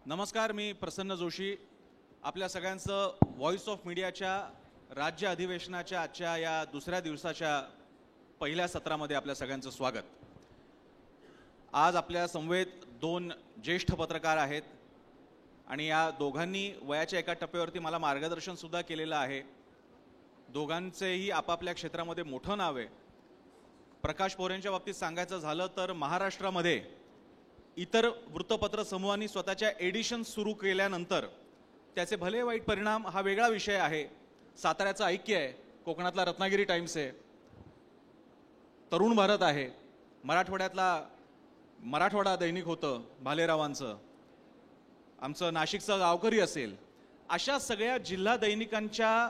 नमस्कार, मी प्रसन्न जोशी. आपल्या सगळ्यांचं व्हॉइस ऑफ मीडियाच्या राज्य अधिवेशनाच्या आजच्या या दुसऱ्या दिवसाच्या पहिल्या सत्रामध्ये आपल्या सगळ्यांचं स्वागत. आज आपल्या समवेत दोन ज्येष्ठ पत्रकार आहेत आणि या दोघांनी वयाच्या एका टप्प्यावरती मला मार्गदर्शन सुद्धा केलेलं आहे. दोघांचेही आपापल्या क्षेत्रामध्ये मोठं नाव आहे. प्रकाश पोरेंच्या बाबतीत सांगायचं झालं तर महाराष्ट्रामध्ये इतर वृत्तपत्र समूहांनी स्वतःच्या एडिशन सुरू केल्यानंतर त्याचे भले वाईट परिणाम हा वेगळा विषय आहे. साताऱ्याचं ऐक्य आहे, कोकणातला रत्नागिरी टाइम्स आहे, तरुण भारत आहे, मराठवाड्यातला मराठवाडा दैनिक होतं भालेरावांचं, आमचं नाशिकचं गावकरी असेल, अशा सगळ्या जिल्हा दैनिकांच्या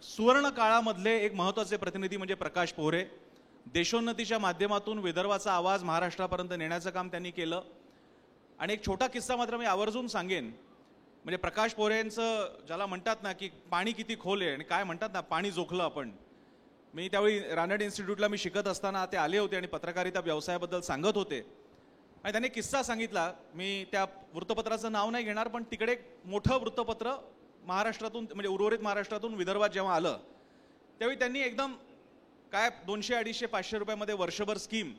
सुवर्ण काळामधले एक महत्त्वाचे प्रतिनिधी म्हणजे प्रकाश पोरे. देशोन्नतीच्या माध्यमातून विदर्भाचा आवाज महाराष्ट्रापर्यंत नेण्याचं काम त्यांनी केलं. आणि एक छोटा किस्सा मात्र मी आवर्जून सांगेन. म्हणजे प्रकाश पोरेंचं ज्याला म्हणतात ना की पाणी किती खोल आहे आणि काय म्हणतात ना पाणी जोखलं आपण. मी त्यावेळी रानडे इन्स्टिट्यूटला मी शिकत असताना ते आले होते आणि पत्रकारिता व्यवसायाबद्दल सांगत होते आणि त्यांनी किस्सा सांगितला. मी त्या वृत्तपत्राचं नाव नाही घेणार, पण तिकडे एक मोठं वृत्तपत्र महाराष्ट्रातून म्हणजे उर्वरित महाराष्ट्रातून विदर्भात जेव्हा आलं त्यावेळी त्यांनी एकदम काय 200, 250, 500 रुपयामध्ये वर्षभर स्कीम,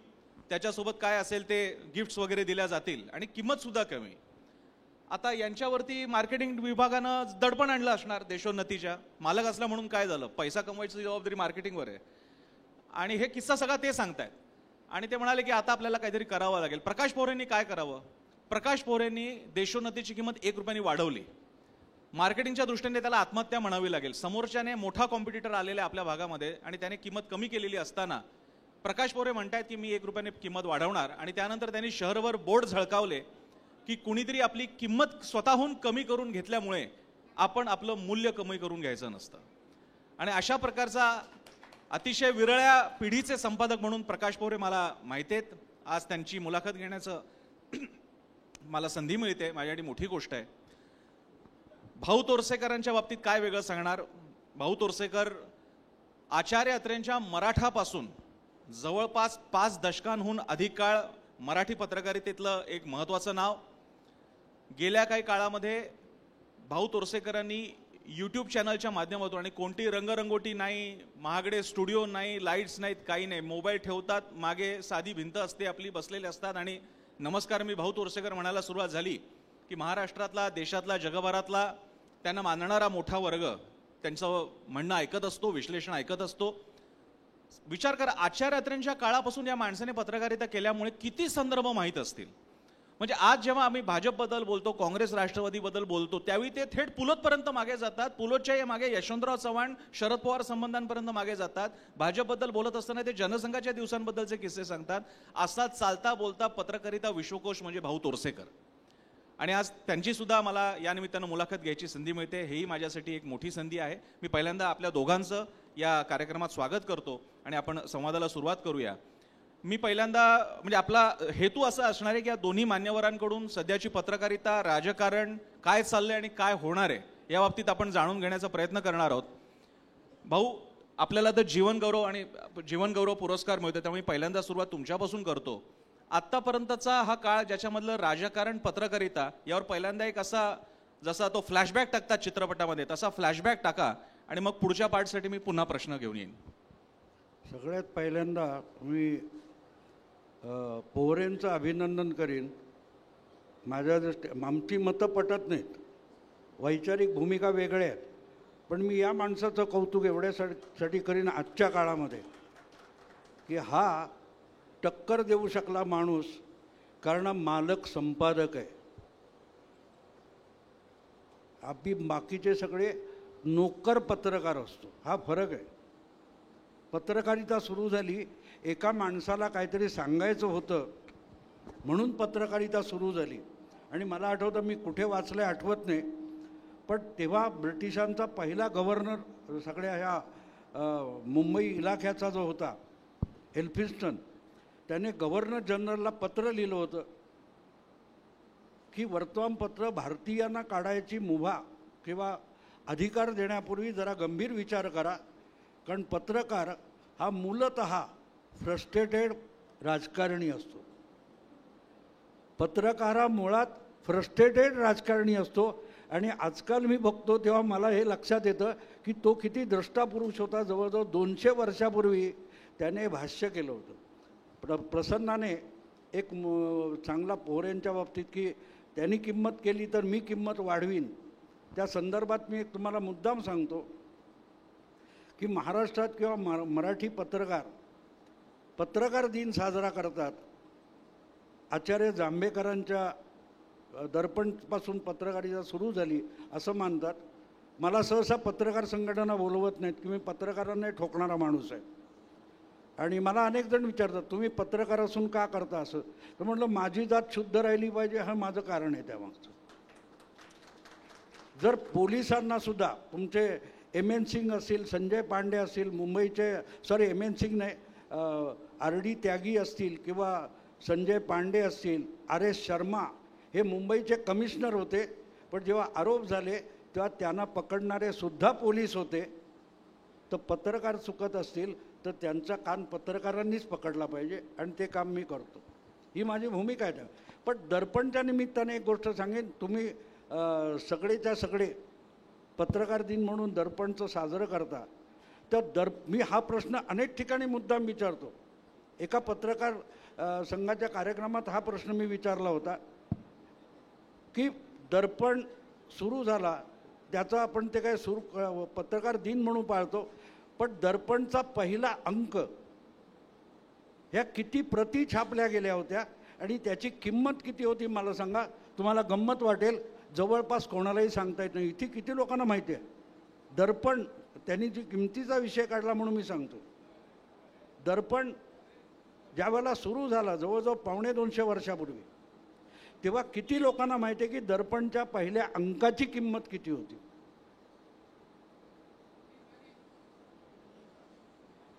त्याच्यासोबत काय असेल ते गिफ्ट्स वगैरे दिल्या जातील आणि किंमतसुद्धा कमी. आता यांच्यावरती मार्केटिंग विभागानं दडपण आणलं असणार. देशोन्नतीच्या मालक असला म्हणून काय झालं, पैसा कमवायची जबाबदारी मार्केटिंगवर आहे. आणि हे किस्सा सगळा ते सांगतायत आणि ते म्हणाले की आता आपल्याला काहीतरी करावं लागेल. प्रकाश पोरेंनी काय करावं? प्रकाश पोरेंनी देशोन्नतीची किंमत 1 रुपयाने वाढवली. मार्केटिंगच्या दृष्टीने त्याला आत्महत्या म्हणावी लागेल. समोरच्याने मोठा कॉम्पिटिटर आलेला आपल्या भागामध्ये आणि त्याने किंमत कमी केलेली असताना प्रकाश पोरे म्हणतात की मी 1 रुपयाने किंमत वाढवणार. आणि त्यानंतर त्यांनी शहरभर बोर्ड झळकावले की कुणीतरी आपली किंमत स्वतःहून कमी करून घेतल्यामुळे आपण आपलं मूल्य कमी करून घ्यायचं नसतं. आणि अशा प्रकारचा अतिशय विरळ्या पिढीचे संपादक म्हणून प्रकाश पोरे मला माहिती आहेत. आज त्यांची मुलाखत घेण्याचं मला संधी मिळते, माझ्यासाठी मोठी गोष्ट आहे. भाऊ तोरसेकरांच्या बाबतीत काय वेगळं सांगणार. भाऊ तोरसेकर आचार्य अत्रेंच्या मराठापासून जवळपास 5 दशकांहून अधिक काळ मराठी पत्रकारितेतलं एक महत्त्वाचं नाव. गेल्या काही काळामध्ये भाऊ तोरसेकरांनी यूट्यूब चॅनलच्या माध्यमातून, आणि कोणती रंगरंगोटी नाही, महागडे स्टुडिओ नाही, लाईट्स नाहीत, काही नाही, मोबाईल ठेवतात, मागे साधी भिंत असते आपली, बसलेले असतात आणि नमस्कार मी भाऊ तोरसेकर म्हणायला सुरुवात झाली की महाराष्ट्रातला, देशातला, जगभरातला त्यांना मानणारा मोठा वर्ग त्यांचं म्हणणं ऐकत असतो, विश्लेषण ऐकत असतो. विचार करा, आचार्य अत्रेंच्या काळापासून या माणसाने पत्रकारिता केल्यामुळे किती संदर्भ माहीत असतील. म्हणजे आज जेव्हा आम्ही भाजपबद्दल बोलतो, काँग्रेस राष्ट्रवादीबद्दल बोलतो, त्यावेळी ते थेट पुलोतपर्यंत मागे जातात. पुलोतच्या मागे यशवंतराव चव्हाण, शरद पवार संबंधांपर्यंत मागे जातात. भाजपबद्दल बोलत असताना ते जनसंघाच्या दिवसांबद्दलचे किस्से सांगतात. असाच चालता बोलता पत्रकारिता विश्वकोश म्हणजे भाऊ तोरसेकर. आणि आज त्यांची सुद्धा मला या निमित्तानं मुलाखत घ्यायची संधी मिळते, हेही माझ्यासाठी एक मोठी संधी आहे. मी पहिल्यांदा आपल्या दोघांचं या कार्यक्रमात स्वागत करतो आणि आपण संवादाला सुरुवात करूया. मी पहिल्यांदा म्हणजे आपला हेतू असा असणार आहे की या दोन्ही मान्यवरांकडून सध्याची पत्रकारिता, राजकारण काय चाललंय आणि काय होणार आहे या बाबतीत आपण जाणून घेण्याचा प्रयत्न करणार आहोत. भाऊ, आपल्याला तर जीवनगौरव पुरस्कार मिळतो, त्यामुळे पहिल्यांदा सुरुवात तुमच्यापासून करतो. आत्तापर्यंतचा हा काळ ज्याच्यामधलं राजकारण, पत्रकारिता यावर पहिल्यांदा एक असा जसा तो फ्लॅशबॅक टाकतात चित्रपटामध्ये तसा फ्लॅशबॅक टाका आणि मग पुढच्या पार्टसाठी मी पुन्हा प्रश्न घेऊन येईन. सगळ्यात पहिल्यांदा मी पोरेंचं अभिनंदन करीन. माझ्या आमची मतं पटत नाहीत, वैचारिक भूमिका वेगळ्या आहेत, पण मी या माणसाचं कौतुक एवढ्यासाठी करीन आजच्या काळामध्ये की हा टक्कर देऊ शकला माणूस, कारण मालक संपादक आहे. आपली बाकीचे सगळे नोकर पत्रकार असतो, हा फरक आहे. पत्रकारिता सुरू झाली, एका माणसाला काहीतरी सांगायचं होतं म्हणून पत्रकारिता सुरू झाली. आणि मला आठवतं, मी कुठे वाचलं आठवत नाही, पण तेव्हा ब्रिटिशांचा पहिला गव्हर्नर सगळ्या ह्या मुंबई इलाख्याचा जो होता एल्फिन्स्टन, त्याने गव्हर्नर जनरलला पत्र लिहिलं होतं की वर्तमानपत्र भारतीयांना काढायची मुभा किंवा अधिकार देण्यापूर्वी जरा गंभीर विचार करा, कारण पत्रकार हा मूलतः फ्रस्ट्रेटेड राजकारणी असतो. पत्रकारा मुळात फ्रस्ट्रेटेड राजकारणी असतो. आणि आजकाल मी बघतो तेव्हा मला हे लक्षात येतं की तो किती द्रष्टा पुरुष होता. जवळजवळ 200 वर्षापूर्वी त्याने भाष्य केलं होतं. प्रसन्नाने एक चांगला पोहरेंच्या बाबतीत की त्यांनी किंमत केली तर मी किंमत वाढवीन. त्या संदर्भात मी एक तुम्हाला मुद्दाम सांगतो की महाराष्ट्रात किंवा मराठी पत्रकार दिन साजरा करतात. आचार्य जांभेकरांच्या दर्पणपासून पत्रकारिता सुरू झाली असं मानतात. मला सहसा पत्रकार संघटना बोलवत नाहीत की मी पत्रकारांना ठोकणारा माणूस आहे. आणि मला अनेक जण विचारतात तुम्ही पत्रकार असून का करता असं. तर म्हटलं माझी जात शुद्ध राहिली पाहिजे, हा माझं कारण आहे त्यामागचं. जर पोलिसांना सुद्धा तुमचे एम.एन. सिंग असतील, संजय पांडे असतील, मुंबईचे एम.एन. सिंग नाही, आर.डी. त्यागी असतील किंवा संजय पांडे असतील, आर.एस. शर्मा हे मुंबईचे कमिशनर होते. पण जेव्हा आरोप झाले तेव्हा त्यांना पकडणारे सुद्धा पोलीस होते. तर पत्रकार चुकत असतील तर त्यांचा कान पत्रकारांनीच पकडला पाहिजे आणि ते काम मी करतो. ही माझी भूमिका आहे. पण दर्पणच्या निमित्ताने एक गोष्ट सांगेन. तुम्ही सगळेच्या सगळे पत्रकार दिन म्हणून दर्पणचं साजरं करता. तर मी हा प्रश्न अनेक ठिकाणी मुद्दाम विचारतो. एका पत्रकार संघाच्या कार्यक्रमात हा प्रश्न मी विचारला होता की दर्पण सुरू झाला त्याचा आपण ते काय पत्रकार दिन म्हणून पाळतो. पण दर्पणचा पहिला अंक ह्या किती प्रती छापल्या गेल्या होत्या आणि त्याची किंमत किती होती मला सांगा. तुम्हाला गंमत वाटेल, जवळपास कोणालाही सांगता येत नाही. इथे किती लोकांना माहिती आहे. दर्पण त्यांनी जी किमतीचा विषय काढला म्हणून मी सांगतो. दर्पण ज्यावेळेला सुरू झाला जवळजवळ 250 वर्षापूर्वी, तेव्हा किती लोकांना माहिती आहे की दर्पणच्या पहिल्या अंकाची किंमत किती होती.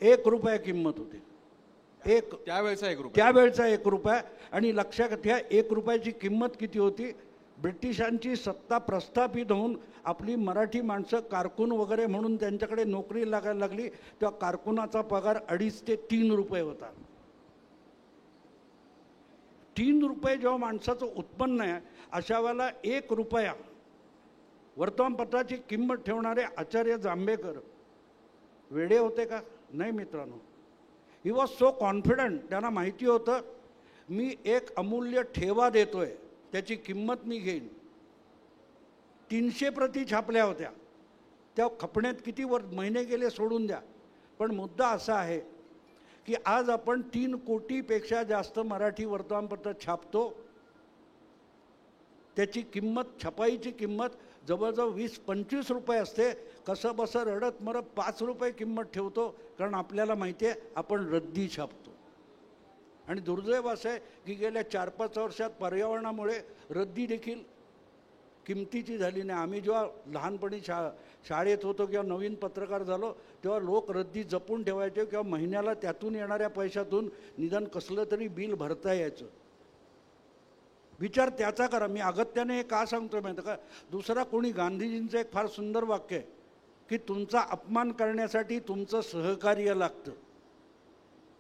1 रुपया किंमत होती. त्यावेळचा 1 रुपया. आणि लक्षात घ्या 1 रुपयाची किंमत किती होती. ब्रिटिशांची सत्ता प्रस्थापित होऊन आपली मराठी माणसं कारकून वगैरे म्हणून त्यांच्याकडे नोकरी लागायला लागली तेव्हा कारकुनाचा पगार 2.5 ते 3 रुपये होता. 3 रुपये जेव्हा माणसाचं उत्पन्न आहे अशा वेळेला 1 रुपया वर्तमानपत्राची किंमत ठेवणारे आचार्य जांभेकर वेडे होते का? नाही मित्रांनो. He was so confident. त्यांना माहिती होतं मी एक अमूल्य ठेवा देतोय, त्याची किंमत मी घेईन. 300 प्रती छापल्या होत्या. त्या खपण्यात किती महिने गेले सोडून द्या. पण मुद्दा असा आहे की आज आपण 3 कोटीपेक्षा जास्त मराठी वर्तमानपत्र छापतो. त्याची किंमत, छपाईची किंमत जवळजवळ 20-25 रुपये असते. कसं बसं रडत मरत 5 रुपये किंमत ठेवतो कारण आपल्याला माहिती आहे आपण रद्दी छापतो. आणि दुर्दैव असं आहे की गेल्या 4-5 वर्षात पर्यावरणामुळे रद्दी देखील किमतीची झाली नाही. आम्ही जेव्हा लहानपणी शाळेत होतो किंवा नवीन पत्रकार झालो तेव्हा लोक रद्दी जपून ठेवायचे किंवा महिन्याला त्यातून येणाऱ्या पैशातून निदान कसलं तरी बिल भरता यायचं. विचार त्याचा करा. मी अगत्याने हे का सांगतो माहिती का. दुसरा कोणी, गांधीजींचं एक फार सुंदर वाक्य आहे की तुमचा अपमान करण्यासाठी तुमचं सहकार्य लागतं.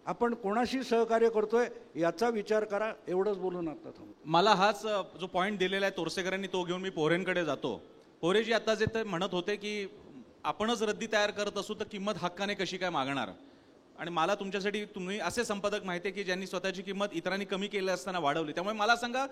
आपण कोणाशी सहकार्य करतोय याचा विचार करा. एवढंच बोलून आता मला हाच जो पॉईंट दिलेला आहे तोरसेकरांनी तो घेऊन मी पोहरेंकडे जातो. पोहरेजी आता जे ते म्हणत होते की आपणच रद्दी तयार करत असू तर किंमत हक्काने कशी काय मागणार. आणि मला तुमच्यासाठी तुम्ही असे संपादक माहिती आहे की ज्यांनी स्वतःची किंमत इतरांनी कमी केली असताना वाढवली. त्यामुळे मला सांगा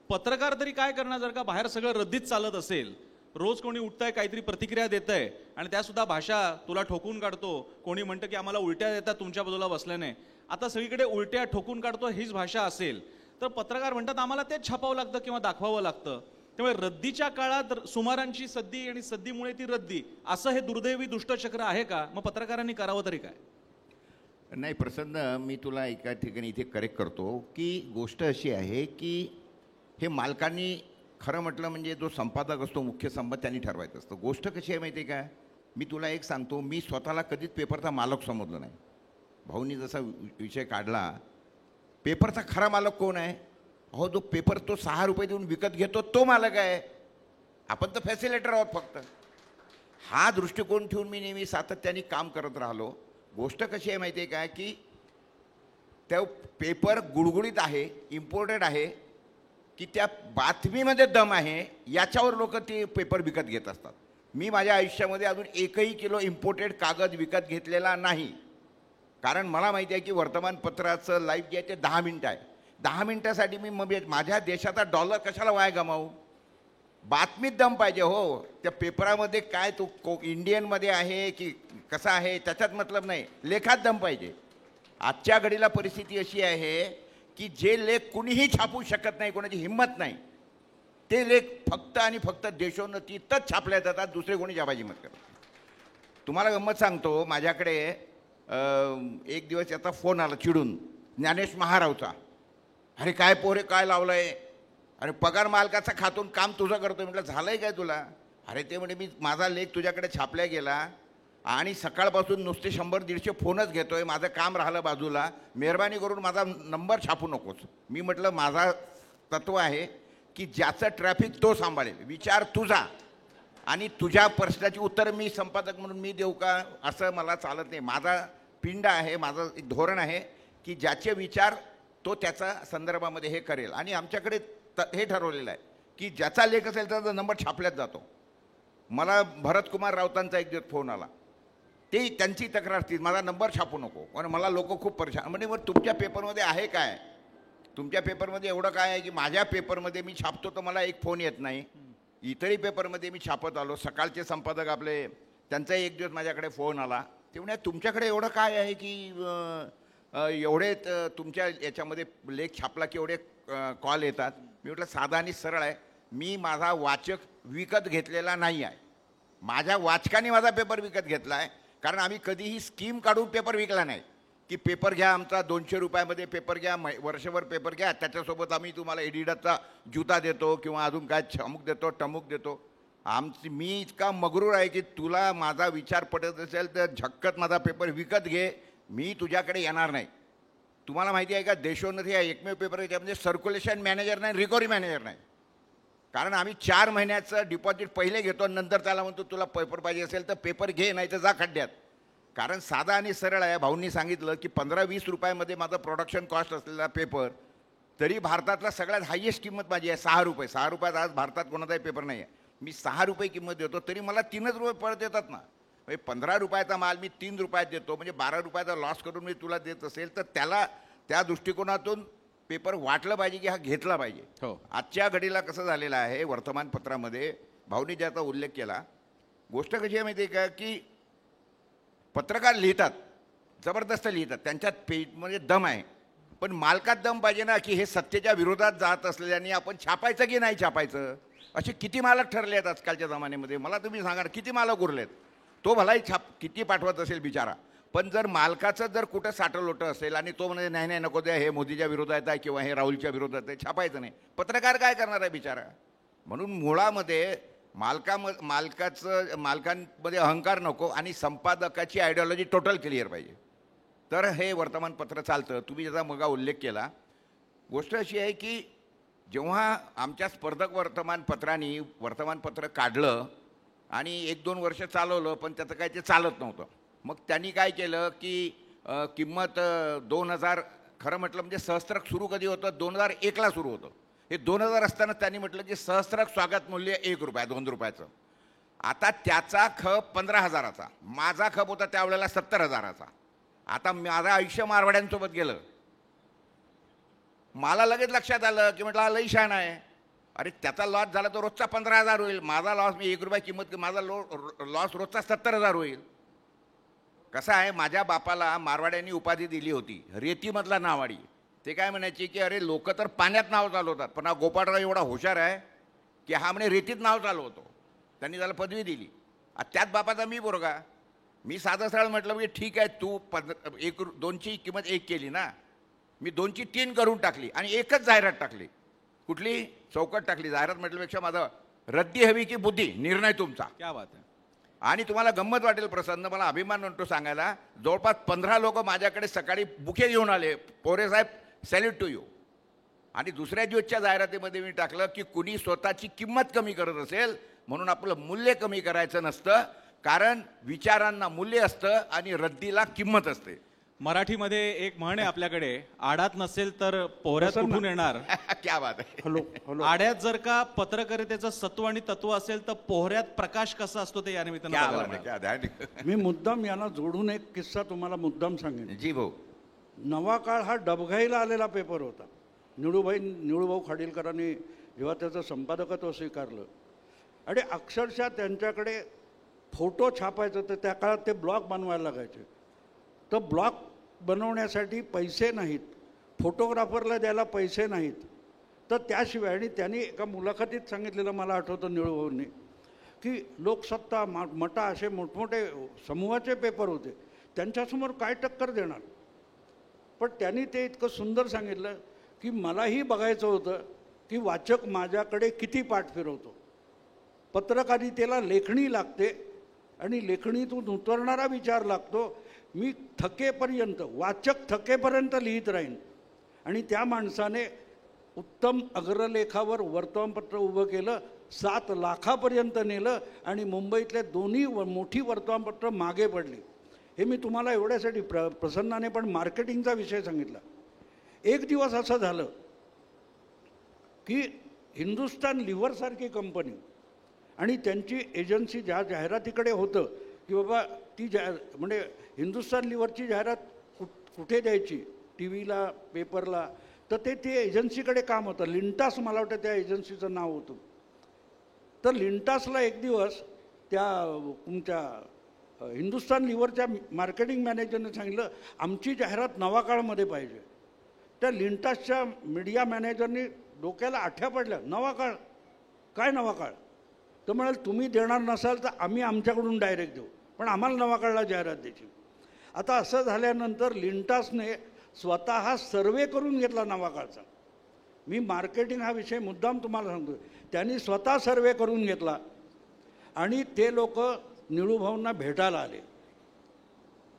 पत्रकार तरी काय करणार जर का बाहेर सगळं रद्दीत चालत असेल. रोज कोणी उठतंय काहीतरी प्रतिक्रिया देतंय आणि त्यासुद्धा भाषा तुला ठोकून काढतो. कोणी म्हणतं की आम्हाला उलट्या देतात तुमच्या बाजूला बसल्याने. आता सगळीकडे उलट्या ठोकून काढतो हीच भाषा असेल तर पत्रकार म्हणतात आम्हाला तेच छापावं लागतं किंवा दाखवावं लागतं. त्यामुळे रद्दीच्या काळात सुमारांची सद्दी आणि सद्दीमुळे ती रद्दी, असं हे दुर्दैवी दुष्टचक्र आहे का? मग पत्रकारांनी करावं तरी काय? नाही प्रसन्न, मी तुला एका ठिकाणी इथे करेक्ट करतो की गोष्ट अशी आहे की हे मालकांनी, खरं म्हटलं म्हणजे जो संपादक असतो मुख्य संपादक त्यांनी ठरवायचं असतं. गोष्ट कशी आहे माहिती आहे का. मी तुला एक सांगतो, मी स्वतःला कधीच पेपरचा मालक समजलो नाही. भाऊनी जसा विषय काढला, पेपरचा खरा मालक कोण आहे? हो, जो पेपर तो 6 रुपये देऊन विकत घेतो तो मालक आहे. आपण तर फॅसिलेटर आहोत फक्त. हा दृष्टिकोन ठेवून मी नेहमी सातत्याने काम करत राहिलो. गोष्ट कशी आहे माहिती आहे का की त्या पेपर गुडगुडीत आहे, इम्पोर्टेड आहे की त्या बातमीमध्ये दम आहे याच्यावर लोक ते पेपर विकत घेत असतात. मी माझ्या आयुष्यामध्ये अजून 1 किलो इम्पोर्टेड कागद विकत घेतलेला नाही. कारण मला माहिती आहे की वर्तमानपत्राचं लाईफ जे आहे ते 10 मिनटं आहे. 10 मिनटासाठी मी माझ्या देशाचा डॉलर कशाला वाया गमावू. बातमीत दम पाहिजे हो. त्या पेपरामध्ये काय तो इंडियनमध्ये आहे की कसा आहे त्याच्यात मतलब नाही, लेखात दम पाहिजे. आजच्या घडीला परिस्थिती अशी आहे की जे लेख कुणीही छापू शकत नाही, कोणाची हिंमत नाही, ते लेख फक्त आणि फक्त देशोन्नतीतच छापल्या जातात, दुसरे कोणी छापायची हिंमत करत. तुम्हाला गंमत सांगतो, माझ्याकडे एक दिवस याचा फोन आला चिडून ज्ञानेश महारावचा. अरे काय पोरे काय लावलंय, अरे पगार मालकाचा खातून काम तुझं करतोय. म्हटलं झालंय काय तुला. अरे ते म्हणजे मी माझा लेख तुझ्याकडे छापल्या गेला आणि सकाळपासून नुसते 100-150 फोनच घेतोय, माझं काम राहिलं बाजूला, मेहरबानी करून माझा नंबर छापू नकोस. मी म्हटलं माझा तत्व आहे की ज्याचं ट्रॅफिक तो सांभाळेल, विचार तुझा आणि तुझ्या प्रश्नाची उत्तर मी संपादक म्हणून मी देऊ का, असं मला चालत नाही. माझा पिंड आहे, माझं एक धोरण आहे की ज्याचे विचार तो त्याच्या संदर्भामध्ये हे करेल. आणि आमच्याकडे हे ठरवलेलं आहे की ज्याचा लेख असेल त्याचा नंबर छापल्यात जातो. मला भरतकुमार राऊतांचा एक दिवस फोन आला, ते त्यांची तक्रार ती माझा नंबर छापू नको. पण मला लोक खूप परेशान म्हणजे मग तुमच्या पेपरमध्ये आहे काय, तुमच्या पेपरमध्ये एवढं काय आहे की माझ्या पेपरमध्ये मी छापतो तर मला एक फोन येत नाही, इतरही पेपरमध्ये मी छापत आलो. सकाळचे संपादक आपले त्यांचाही एक दिवस माझ्याकडे फोन आला, ते म्हणे तुमच्याकडे एवढं काय आहे की एवढे तुमच्या याच्यामध्ये लेख छापला की एवढे कॉल येतात. मी म्हटलं साधा आणि सरळ आहे, मी माझा वाचक विकत घेतलेला नाही आहे. माझ्या वाचकाने माझा पेपर विकत घेतला आहे. कारण आम्ही कधीही स्कीम काढून पेपर विकला नाही की पेपर घ्या आमचा 200 रुपयामध्ये पेपर घ्या, वर्षभर पेपर घ्या, त्याच्यासोबत आम्ही तुम्हाला एडिडाचा जुता देतो किंवा अजून काय अमुक देतो टमुक देतो. मी इतका मगरूर आहे की तुला माझा विचार पटत असेल तर झक्कत माझा पेपर विकत घे, मी तुझ्याकडे येणार नाही. तुम्हाला माहिती आहे का, देशोन्नती हा एकमेव पेपर आहे ज्यामध्ये सर्क्युलेशन मॅनेजर नाही, रिकव्हरी मॅनेजर नाही. कारण आम्ही 4 महिन्याचं डिपॉझिट पहिले घेतो, नंतर त्याला म्हणतो तुला पेपर पाहिजे असेल तर पेपर घे, नाही तर जा खड्ड्यात. कारण साधा आणि सरळ आहे. भाऊंनी सांगितलं की 15-20 रुपयामध्ये माझं प्रोडक्शन कॉस्ट असलेला पेपर, तरी भारतातला सगळ्यात हायेस्ट किंमत माझी आहे 6 रुपये. 6 रुपयात आज भारतात कोणाचाही पेपर नाही आहे. मी 6 रुपये किंमत देतो, तरी मला 3च रुपये परत येतात ना. म्हणजे 15 रुपयाचा माल मी 3 रुपयात देतो, म्हणजे 12 रुपयाचा लॉस करून मी तुला देत असेल तर त्याला त्या दृष्टिकोनातून पेपर वाटलं पाहिजे की हा घेतला पाहिजे. हो. आजच्या घडीला कसं झालेलं आहे, वर्तमानपत्रामध्ये भाऊनी ज्याचा उल्लेख केला, गोष्ट कशी आहे माहिती आहे का, की पत्रकार लिहितात, जबरदस्त लिहितात, त्यांच्यात पेजमध्ये दम आहे, पण मालकात दम पाहिजे ना, की हे सत्तेच्या विरोधात जात असलेल्याने आपण छापायचं की नाही छापायचं. असे किती मालक ठरले आहेत आजकालच्या जमान्यामध्ये, मला तुम्ही सांगा किती मालक उरलेत. तो भलाही किती पाठवत असेल बिचारा, पण जर मालकाचं जर कुठं साठलोटं असेल आणि तो म्हणजे नाही नको द्या, हे मोदीच्या विरोधात आहे किंवा हे राहुलच्या विरोधात आहे, छापायचं नाही, पत्रकार काय करणार आहे बिचारा. म्हणून मुळामध्ये मालकांमध्ये अहंकार नको आणि संपादकाची आयडिओलॉजी टोटल क्लिअर पाहिजे, तर हे वर्तमानपत्र चालतं. तुम्ही ज्याचा मगा उल्लेख केला, गोष्ट अशी आहे की जेव्हा आमच्या स्पर्धक वर्तमानपत्रांनी वर्तमानपत्र काढलं आणि 1-2 वर्ष चालवलं, पण त्याचं काय ते चालत नव्हतं. मग त्यांनी काय केलं की किंमत 2000, खरं म्हटलं म्हणजे सहस्त्रक सुरू कधी होतं, 2001ला सुरू होतं. हे 2000 असताना त्यांनी म्हटलं की सहस्त्रक स्वागत मूल्य 1 रुपया 2 रुपयाचं. आता त्याचा खप 15,000चा, माझा खप होता त्यावेळेला 70,000चा. आता माझं आयुष्य मारवाड्यांसोबत गेलं. मला लगेच लक्षात आलं की म्हटलं हा लई शान आहे. अरे त्याचा लॉस झाला तर रोजचा 15,000 होईल, माझा लॉस मी 1 रुपया किंमत, माझा लॉस रोजचा 70,000 होईल. कसं आहे, माझ्या बापाला मारवाड्यांनी उपाधी दिली होती रेतीमधला नावाडी. ते काय म्हणायचे की अरे लोक तर पाण्यात नाव चालवतात, पण हा गोपाळराव एवढा हुशार आहे की हा म्हणे रेतीत नाव चालवतो. त्यांनी त्याला पदवी दिली. त्याच बापाचा मी पोरगा. मी साधं सरळ म्हटलं की ठीक आहे, तू 2ची किंमत 1 केली ना, मी 2ची 3 करून टाकली आणि एकच जाहिरात टाकली. कुठली चौकट टाकली. जाहिरात म्हटल्यापेक्षा माझं रद्दी हवी की बुद्धी, निर्णय तुमचा. क्या बात आहे. आणि तुम्हाला गंमत वाटेल प्रसन्न, मला अभिमान वाटतो सांगायला, जवळपास 15 लोक माझ्याकडे सकाळी बुके घेऊन आले, पोरे साहेब सॅल्यूट टू यू. आणि दुसऱ्या दिवसच्या जाहिरातीमध्ये मी टाकलं की कुणी स्वतःची किंमत कमी करत असेल म्हणून आपलं मूल्य कमी करायचं नसतं, कारण विचारांना मूल्य असतं आणि रद्दीला किंमत असते. मराठीमध्ये एक म्हण आहे आपल्याकडे, आडात नसेल तर पोहऱ्यात कुठून येणार. क्या बात आहे. हॅलो आड्यात जर का पत्रकारितेचं सत्व आणि तत्व असेल तर पोहऱ्यात प्रकाश कसा असतो ते या निमित्तानं क्या बघायला बात आहे, मिळालं. क्या ध्यान. मी मुद्दाम यांना जोडून एक किस्सा तुम्हाला मुद्दाम सांगेन. जी भाऊ. नवा काळ हा डबघाईला आलेला पेपर होता. निळूभाऊ खाडीलकरांनी जेव्हा त्याचं संपादकत्व स्वीकारलं आणि अक्षरशः त्यांच्याकडे फोटो छापायचं तर त्या काळात ते ब्लॉग बनवायला लागायचे. तर ब्लॉग बनवण्यासाठी पैसे नाहीत, फोटोग्राफरला द्यायला पैसे नाहीत. तर त्याशिवाय आणि त्यांनी एका मुलाखतीत सांगितलेलं मला आठवतं निळूभाऊंनी, की लोकसत्ता मटा असे मोठमोठे समूहाचे पेपर होते, त्यांच्यासमोर काय टक्कर देणार. पण त्यांनी ते इतकं सुंदर सांगितलं की मलाही बघायचं होतं की वाचक माझ्याकडे किती पाठ फिरवतो. पत्रकारितेला लेखणी लागते आणि लेखणीतून उतरणारा विचार लागतो. मी थकेपर्यंत, वाचक थकेपर्यंत लिहित राहीन. आणि त्या माणसाने उत्तम अग्रलेखावर वर्तमानपत्र उभं केलं, 7 लाखापर्यंत नेलं आणि मुंबईतले दोन्ही मोठी वर्तमानपत्र मागे पडली. हे मी तुम्हाला एवढ्यासाठी प्रसन्नाने पण मार्केटिंगचा विषय सांगितला. एक दिवस असं झालं की हिंदुस्तान लिव्हरसारखी कंपनी आणि त्यांची एजन्सी ज्या जाहिरातीकडे होतं की बाबा ती म्हणजे हिंदुस्तान लिव्हरची जाहिरात कुठे द्यायची, टी व्हीला, पेपरला, तर ते एजन्सीकडे काम होतं. लिंटास मला वाटतं त्या एजन्सीचं नाव होतं. तर लिंटासला एक दिवस त्या तुमच्या हिंदुस्तान लिव्हरच्या मार्केटिंग मॅनेजरने सांगितलं आमची जाहिरात नवा काळमध्ये पाहिजे. त्या लिंटासच्या मीडिया मॅनेजरनी डोक्याला आठ्या पडल्या, नवा काळ काय नवा काळ. तर म्हणाल तुम्ही देणार नसाल तर आम्ही आमच्याकडून डायरेक्ट देऊ, पण आम्हाला नवा काळला जाहिरात द्यायची. आता असं झाल्यानंतर लिंटासने स्वतः सर्वे करून घेतला नवा काळचा. मी मार्केटिंग हा विषय मुद्दाम तुम्हाला सांगतो. त्यांनी स्वतः सर्वे करून घेतला आणि ते लोक निळूभाऊंना भेटायला आले.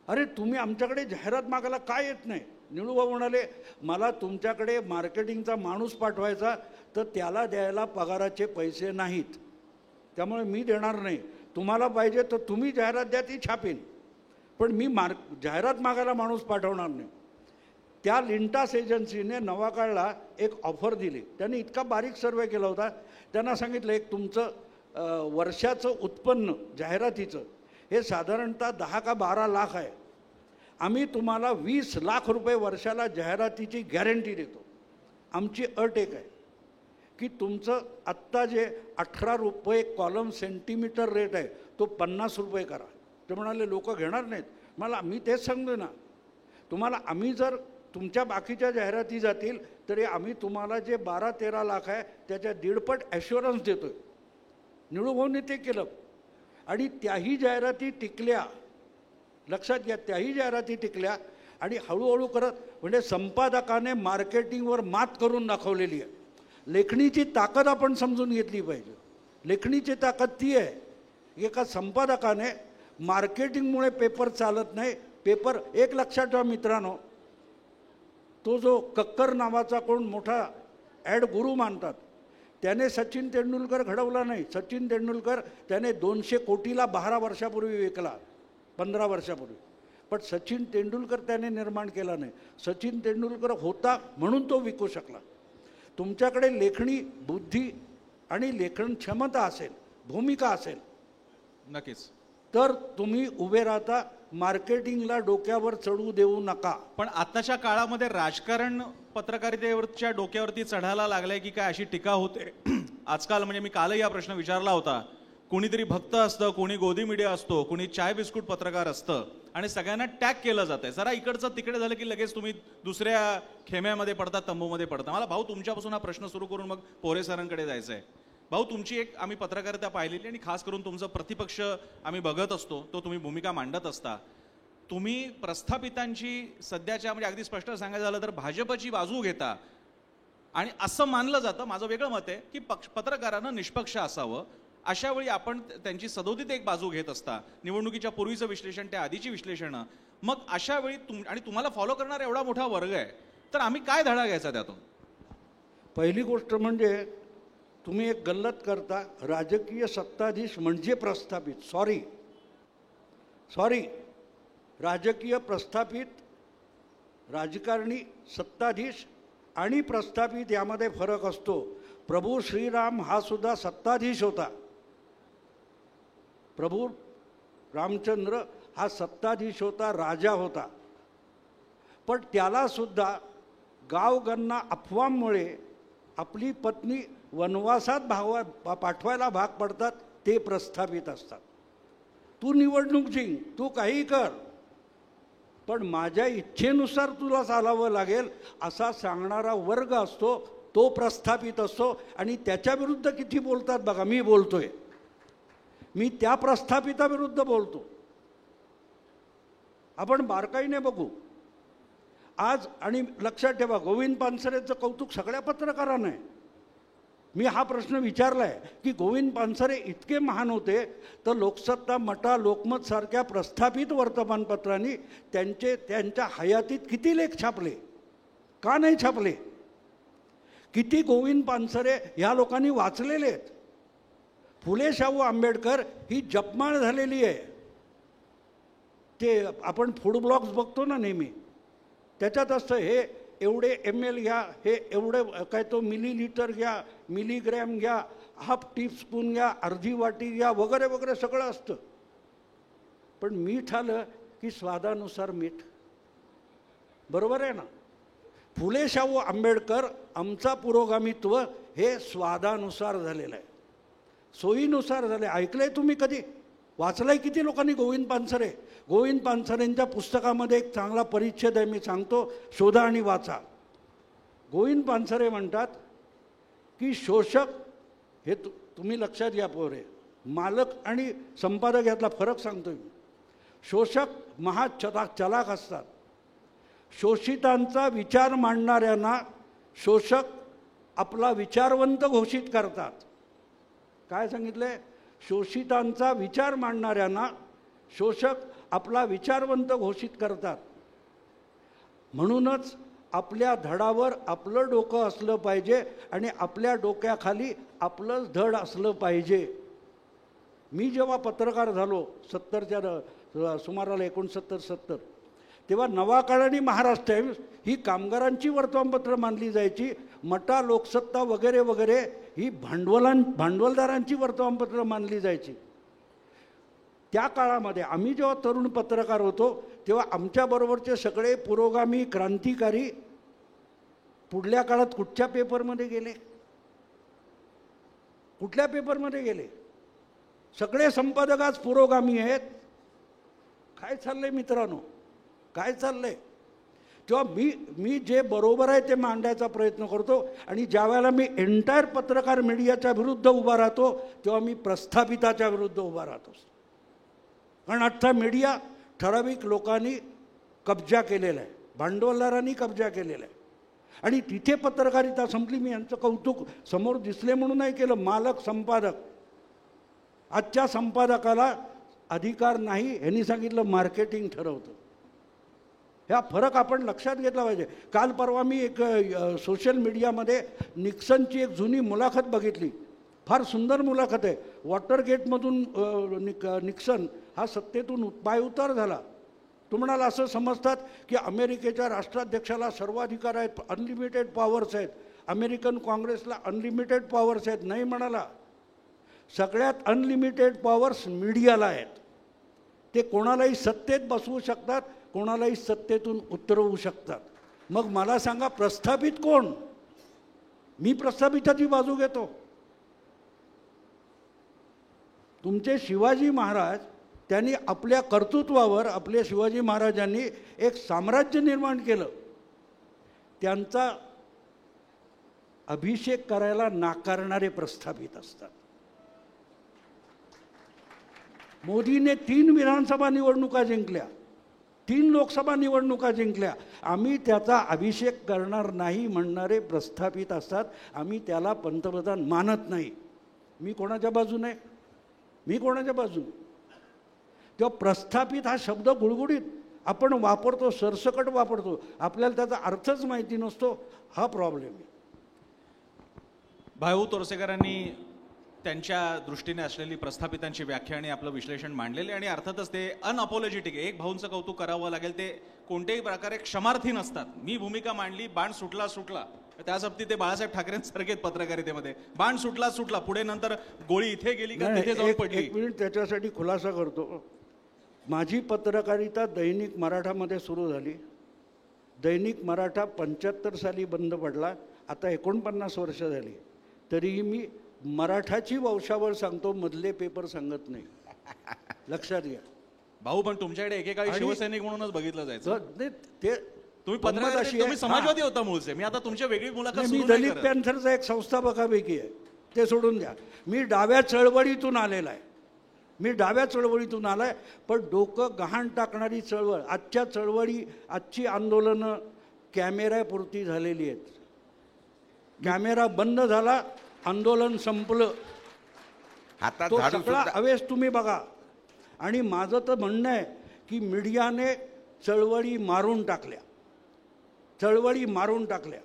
अरे तुम्ही आमच्याकडे जाहिरात मागायला काय येत नाही. निळूभाऊ म्हणाले मला तुमच्याकडे मार्केटिंगचा माणूस पाठवायचा तर त्याला द्यायला पगाराचे पैसे नाहीत, त्यामुळे मी देणार नाही. तुम्हाला पाहिजे तर तुम्ही जाहिरात द्या, ती छापीन, पण मी जाहिरात मागायला माणूस पाठवणार नाही. त्या लिंटास एजन्सीने नवा काळला एक ऑफर दिली. त्यांनी इतका बारीक सर्वे केला होता. त्यांना सांगितलं एक तुमचं वर्षाचं उत्पन्न जाहिरातीचं हे साधारणतः 10 का 12 लाख आहे. आम्ही तुम्हाला 20 लाख रुपये वर्षाला जाहिरातीची गॅरंटी देतो. आमची अट एक आहे की तुमचं आत्ता जे 18 रुपये कॉलम सेंटीमीटर रेट आहे तो 50 रुपये करा. ते म्हणाले लोक घेणार नाहीत. मला मी तेच सांगतो ना, तुम्हाला आम्ही जर तुमच्या बाकीच्या जाहिराती जातील तरी आम्ही तुम्हाला जे 12-13 लाख आहे त्याच्या 1.5पट ॲश्युरन्स देतो आहे. निळूभाऊंनी ते केलं आणि त्याही जाहिराती टिकल्या. लक्षात घ्या, त्याही जाहिराती टिकल्या आणि हळूहळू करत म्हणजे संपादकाने मार्केटिंगवर मात करून दाखवलेली आहे. लेखणीची ताकद आपण समजून घेतली पाहिजे. लेखणीची ताकद ती आहे एका संपादकाने मार्केटिंगमुळे पेपर चालत नाही. पेपर एक लक्षात ठेवा मित्रांनो, तो जो कक्कर नावाचा कोण मोठा ॲड गुरु मानतात त्याने सचिन तेंडुलकर घडवला नाही. सचिन तेंडुलकर त्याने 200 कोटीला 12 वर्षापूर्वी विकला, 15 वर्षापूर्वी. पण सचिन तेंडुलकर त्याने निर्माण केला नाही. सचिन तेंडुलकर होता म्हणून तो विकू शकला. तुमच्याकडे लेखणी बुद्धी आणि लेखन क्षमता असेल, भूमिका असेल, नक्कीच, तर तुम्ही उभे राहता. मार्केटिंगला डोक्यावर चढू देऊ नका. पण आताच्या काळामध्ये राजकारण पत्रकारितेवरच्या डोक्यावरती चढायला लागलंय की काय अशी टीका होते आजकाल. म्हणजे मी कालही हा प्रश्न विचारला होता. कोणीतरी भक्त असतं, कोणी गोदी मीडिया असतो, कोणी चाय बिस्कुट पत्रकार असतं आणि सगळ्यांना टॅग केलं जातंय. जरा इकडचं तिकडे झालं की लगेच तुम्ही दुसऱ्या खेम्यामध्ये पडता, तंबूमध्ये पडता. मला भाऊ तुमच्यापासून हा प्रश्न सुरू करून मग पोरे सरांकडे जायचं आहे. भाऊ तुमची एक आम्ही पत्रकारिता पाहिलेली आणि खास करून तुमचं प्रतिपक्ष आम्ही बघत असतो, तो तुम्ही भूमिका मांडत असता. तुम्ही प्रस्थापितांची सध्याच्या म्हणजे अगदी स्पष्ट सांगायचं झालं तर भाजपची बाजू घेता आणि असं मानलं जातं, माझं वेगळं मत आहे की पत्रकारानं निष्पक्ष असावं. अशा वेळी आपण त्यांची सदोदित एक बाजू घेत असता. निवडणुकीच्या पूर्वीचं विश्लेषण, त्या आधीची विश्लेषणं. मग अशा वेळी आणि तुम्हाला फॉलो करणारा एवढा मोठा वर्ग आहे तर आम्ही काय धडा घ्यायचा त्यातून? पहिली गोष्ट म्हणजे तुम्ही एक गल्लत करता. राजकीय सत्ताधीश म्हणजे प्रस्थापित. सॉरी, राजकीय प्रस्थापित राजकारणी, सत्ताधीश आणि प्रस्थापित यामध्ये फरक असतो. प्रभू श्रीराम हा सुद्धा सत्ताधीश होता. प्रभू रामचंद्र हा सत्ताधीश होता, राजा होता. पण त्याला सुद्धा गावगणना अफवांमुळे आपली पत्नी वनवासात पाठवायला भाग पडतात. ते प्रस्थापित असतात. तू निवडणूक जिंक, तू काही कर, पण माझ्या इच्छेनुसार तुला चालावं लागेल असा सांगणारा वर्ग असतो, तो प्रस्थापित असतो. आणि त्याच्याविरुद्ध किती बोलतात बघा. मी बोलतोय, मी त्या प्रस्थापिताविरुद्ध बोलतो. आपण बारकाईने बघू आज. आणि लक्षात ठेवा, गोविंद पानसरेचं कौतुक सगळ्या पत्रकारांना आहे. मी हा प्रश्न विचारला आहे की गोविंद पानसरे इतके महान होते तर लोकसत्ता, मटा, लोकमत सारख्या प्रस्थापित वर्तमानपत्रांनी त्यांच्या हयातीत किती लेख छापले, का नाही छापले? किती गोविंद पानसरे ह्या लोकांनी वाचलेले आहेत. फुले शाहू आंबेडकर ही जपमाळ झालेली आहे. ते आपण फूड ब्लॉग्स बघतो ना नेहमी, त्याच्यात असतं हे एवढे ml घ्या, हे एवढे काय तो मिलीलिटर घ्या, मिलीग्रॅम घ्या, हाफ टीस्पून घ्या, अर्धी वाटी घ्या, वगैरे वगैरे सगळं असतं. पण मीठ आलं की स्वादानुसार मीठ. बरोबर आहे ना? फुले शाहू आंबेडकर आमचा पुरोगामित्व हे स्वादानुसार झालेलं आहे, सोयीनुसार झाले. ऐकलंय तुम्ही कधी? वाचलंय किती लोकांनी गोविंद पानसरे? गोविंद पानसरेंच्या पुस्तकामध्ये एक चांगला परिच्छेद आहे, मी सांगतो, शोधा आणि वाचा. गोविंद पानसरे म्हणतात की शोषक हे तुम्ही लक्षात घ्या पोरे, मालक आणि संपादक यातला फरक सांगतोय मी. शोषक चलाक असतात. शोषितांचा विचार मांडणाऱ्यांना शोषक आपला विचारवंत घोषित करतात. काय सांगितलंय? शोषितांचा विचार मांडणाऱ्यांना शोषक आपला विचारवंत घोषित करतात. म्हणूनच आपल्या धडावर आपलं डोकं असलं पाहिजे आणि आपल्या डोक्याखाली आपलंच धड असलं पाहिजे. मी जेव्हा पत्रकार झालो 70च्या सुमाराला 69-70, तेव्हा नवा काळ आणि महाराष्ट्र टाइम्स ही कामगारांची वर्तमानपत्र मानली जायची. मटा, लोकसत्ता वगैरे वगैरे ही भांडवलदारांची वर्तमानपत्र मानली जायची. त्या काळामध्ये आम्ही जेव्हा तरुण पत्रकार होतो तेव्हा आमच्याबरोबरचे सगळे पुरोगामी, क्रांतिकारी पुढल्या काळात कुठच्या पेपरमध्ये गेले? कुठल्या पेपरमध्ये गेले? सगळे संपादक आज पुरोगामी आहेत. काय चाललंय मित्रांनो? काय चाललंय? तेव्हा मी जे बरोबर आहे ते मांडायचा प्रयत्न करतो. आणि ज्या वेळेला मी एंटायर पत्रकार मीडियाच्या विरुद्ध उभा राहतो तेव्हा मी प्रस्थापिताच्या विरुद्ध उभा राहतो. कारण अख्खा मीडिया ठराविक लोकांनी कब्जा केलेला आहे, भांडवलदारांनी कब्जा केलेला आहे. आणि तिथे पत्रकारिता संपली. मी यांचं कौतुक समोर दिसले म्हणून नाही केलं. मालक, संपादक, आजच्या संपादकाला अधिकार नाही, यांनी सांगितलं मार्केटिंग ठरवतं. ह्या फरक आपण लक्षात घेतला पाहिजे. काल परवा मी एक सोशल मीडियामध्ये निक्सनची एक जुनी मुलाखत बघितली. फार सुंदर मुलाखत आहे. वॉटरगेटमधून निक्सन हा सत्तेतून पायउतार झाला. तुम्हाला असं समजतात की अमेरिकेच्या राष्ट्राध्यक्षाला सर्वाधिकार आहेत, अनलिमिटेड पॉवर्स आहेत, अमेरिकन काँग्रेसला अनलिमिटेड पॉवर्स आहेत. नाही म्हणाला. सगळ्यात अनलिमिटेड पॉवर्स मीडियाला आहेत. ते कोणालाही सत्तेत बसवू शकतात, कोणालाही सत्तेतून उतरवू शकतात. मग मला सांगा प्रस्थापित कोण? मी प्रस्थापिताची बाजू घेतो. तुमचे शिवाजी महाराज, त्यांनी आपल्या कर्तृत्वावर, आपल्या शिवाजी महाराजांनी एक साम्राज्य निर्माण केलं. त्यांचा अभिषेक करायला नाकारणारे प्रस्थापित असतात. मोदीने 3 विधानसभा निवडणुका जिंकल्या, 3 लोकसभा निवडणुका जिंकल्या. आम्ही त्याचा अभिषेक करणार नाही म्हणणारे प्रस्थापित असतात. आम्ही त्याला पंतप्रधान मानत नाही. मी कोणाच्या बाजूने? मी कोणाच्या बाजूने? तेव्हा प्रस्थापित हा शब्द गुळगुळीत आपण वापरतो, सरसकट वापरतो, आपल्याला त्याचा अर्थच माहिती नसतो. हा प्रॉब्लेम आहे. भाऊ तोरसेकरांनी त्यांच्या दृष्टीने असलेली प्रस्थापितांची व्याख्या आणि आपलं विश्लेषण मांडलेले आणि अर्थातच ते अनअपॉलॉजेटिक आहे. एक भाऊंचं कौतुक करावं लागेल, ते कोणत्याही प्रकारे क्षमार्थी नसतात. मी भूमिका मांडली, बाण सुटला सुटला, त्यासाठी ते बाळासाहेब ठाकरेंसारखेच पत्रकारितेमध्ये बाण सुटला सुटला, पुढे नंतर गोळी इथे गेली का तिथे जाऊन पडली. एक मिनिट त्याच्यासाठी खुलासा करतो. माझी पत्रकारिता दैनिक मराठामध्ये सुरू झाली. दैनिक मराठा 75 साली बंद पडला. आता 49 वर्ष झाली. तरीही मी मराठाची वंशावळ सांगतो, मधले पेपर सांगत नाही. लक्षात घ्या भाऊ. पण तुमच्याकडे एकेकाळी आणि- शिवसैनिक म्हणूनच बघितलं जायचं. नाही, ते तुम्ही गंमत पत्रकार, अशी आहे- तुम्ही समाजवादी होता मूळचे. मी आता तुमच्या वेगळी मुलाखत नाही, मी सुरू नाही दलित करत. पॅन्थरचा एक संस्थापकापैकी आहे, ते सोडून द्या. मी डाव्या चळवळीतून आलेला आहे. मी डाव्या चळवळीतून आलाय, पण डोकं गहाण टाकणारी चळवळ, आजच्या चळवळी, आजची आंदोलनं कॅमेऱ्यापुरती झालेली आहेत. कॅमेरा बंद झाला, आंदोलन संपलं. हातात तो झाडू सगळा सुद्धा अवेस तुम्ही बघा. आणि माझं तर म्हणणं आहे की मीडियाने चळवळी मारून टाकल्या, चळवळी मारून टाकल्या.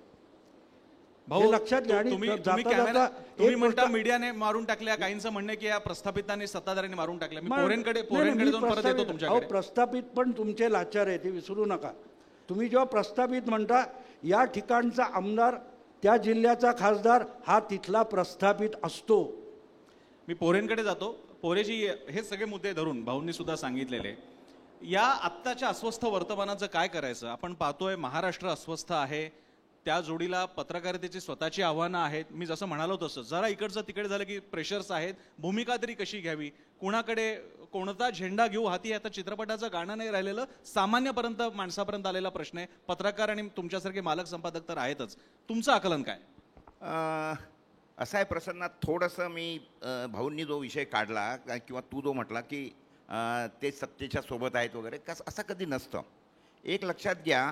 भाऊ, हे लक्षात घ्या. आणि तुम्ही जाता कॅमेरा- जाता तुम्ही एक म्हणता गोष्ट- मीडियाने मारून टाकल्या, काहींचं म्हणणं आहे की या प्रस्थापितांनी सत्ताधाऱ्यांनी मारून टाकल्या. मी नाही, पोरेंकडे नाही, मी जाऊन परत येतो प्रस्थापित- तुमच्याकडे. अहो, प्रस्थापित पण तुमचे लाचार आहे, ते विसरू नका. तुम्ही जेव्हा प्रस्थापित म्हणता, या ठिकाणचा आमदार, त्या जिल्ह्याचा खासदार हा तिथला प्रस्थापित असतो. मी पोरेंकडे जातो. पोरेजी हे सगळे मुद्दे धरून भाऊंनी सुद्धा सांगितलेले, या आत्ताच्या अस्वस्थ वर्तमानाचं काय करायचं. आपण पाहतोय महाराष्ट्र अस्वस्थ आहे, त्या जोडीला पत्रकारितेची स्वतःची आव्हानं आहेत. मी जसं म्हणालो तसं जरा इकडचं तिकडे झालं की प्रेशर्स आहेत. भूमिका तरी कशी घ्यावी, कुणाकडे कोणता झेंडा घेऊ हाती, आता चित्रपटाचं गाणं नाही राहिलेलं, सामान्यपर्यंत माणसापर्यंत आलेला प्रश्न आहे. पत्रकार आणि तुमच्यासारखे मालक संपादक तर आहेतच. तुमचं आकलन काय? असं आहे प्रसन्न, थोडंसं मी भाऊंनी जो विषय काढला किंवा तू जो म्हटला की ते सत्तेच्या सोबत आहेत वगैरे, कसं असं कधी नसतं. एक लक्षात घ्या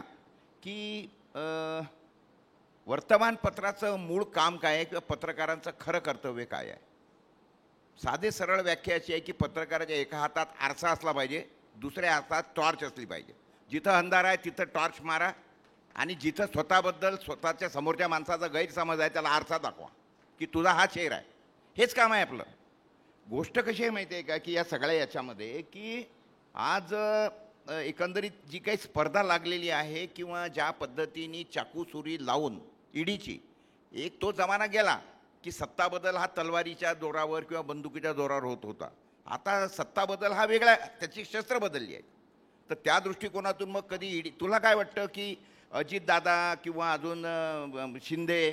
की वर्तमानपत्राचं मूळ काम काय आहे किंवा पत्रकारांचं खरं कर्तव्य काय आहे. साधे सरळ व्याख्या अशी आहे की पत्रकाराच्या एका हातात आरसा असला पाहिजे, दुसऱ्या हातात टॉर्च असली पाहिजे. जिथं अंधार आहे तिथं टॉर्च मारा, आणि जिथं स्वतःबद्दल, स्वतःच्या समोरच्या माणसाचा गैरसमज आहे त्याला आरसा दाखवा की तुझा हा चेहरा आहे. हेच काम आहे आपलं. गोष्ट कशी आहे माहिती आहे का की या सगळ्या याच्यामध्ये की आज एकंदरीत जी काही स्पर्धा लागलेली आहे किंवा ज्या पद्धतीने चाकू सुरी लावून ईडीची, एक तो जमाना गेला की सत्ता बदल हा तलवारीच्या जोरावर किंवा बंदुकीच्या जोरावर होत होता. आता सत्ता बदल हा वेगळा, त्याची शस्त्र बदलली आहे. तर त्या दृष्टिकोनातून मग कधी ईडी, तुला काय वाटतं की अजितदादा किंवा अजून शिंदे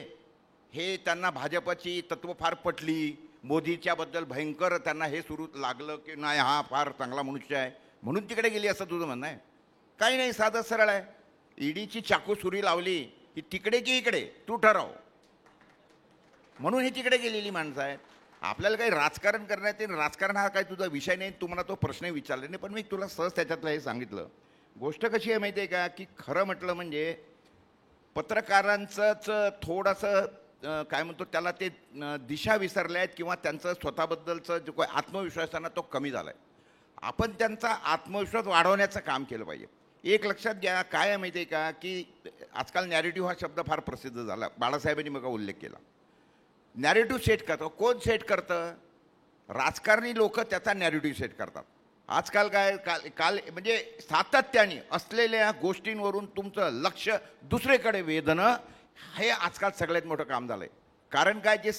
हे, त्यांना भाजपची तत्त्व फार पटली, मोदीच्याबद्दल भयंकर त्यांना हे सुरू लागलं की नाही हा फार चांगला मनुष्य आहे म्हणून तिकडे गेली असं तुझं म्हणणं आहे? काही नाही, साधं सरळ आहे. ईडीची चाकू सुरी लावली की तिकडे की इकडे तू ठरव, म्हणून ही तिकडे गेलेली माणसं आहेत. आपल्याला काही राजकारण करण्यात येईल, राजकारण हा काही तुझा विषय नाही, तू मला तो प्रश्न विचारला नाही, पण मी तुला सहज त्याच्यातलं हे सांगितलं. गोष्ट कशी आहे माहिती आहे का की खरं म्हटलं म्हणजे पत्रकारांचंच थोडंसं काय म्हणतो त्याला, ते दिशा विसरल्या आहेत किंवा त्यांचं स्वतःबद्दलचं जो काही आत्मविश्वास आहे ना तो कमी झाला आहे. आपण त्यांचा आत्मविश्वास वाढवण्याचं काम केलं पाहिजे. एक लक्षात घ्या, काय आहे माहिती आहे का की आजकाल नॅरेटिव्ह हा शब्द फार प्रसिद्ध झाला. बाळासाहेबांनी मग उल्लेख केला. नॅरेटिव्ह सेट करतो. कोण सेट करतं? राजकारणी लोक त्याचा नॅरेटिव्ह सेट करतात. आजकाल काय काल म्हणजे सातत्याने असलेल्या गोष्टींवरून तुमचं लक्ष दुसरीकडे वेधणं हे आजकाल सगळ्यात मोठं काम झालं आहे. कारण काय, जे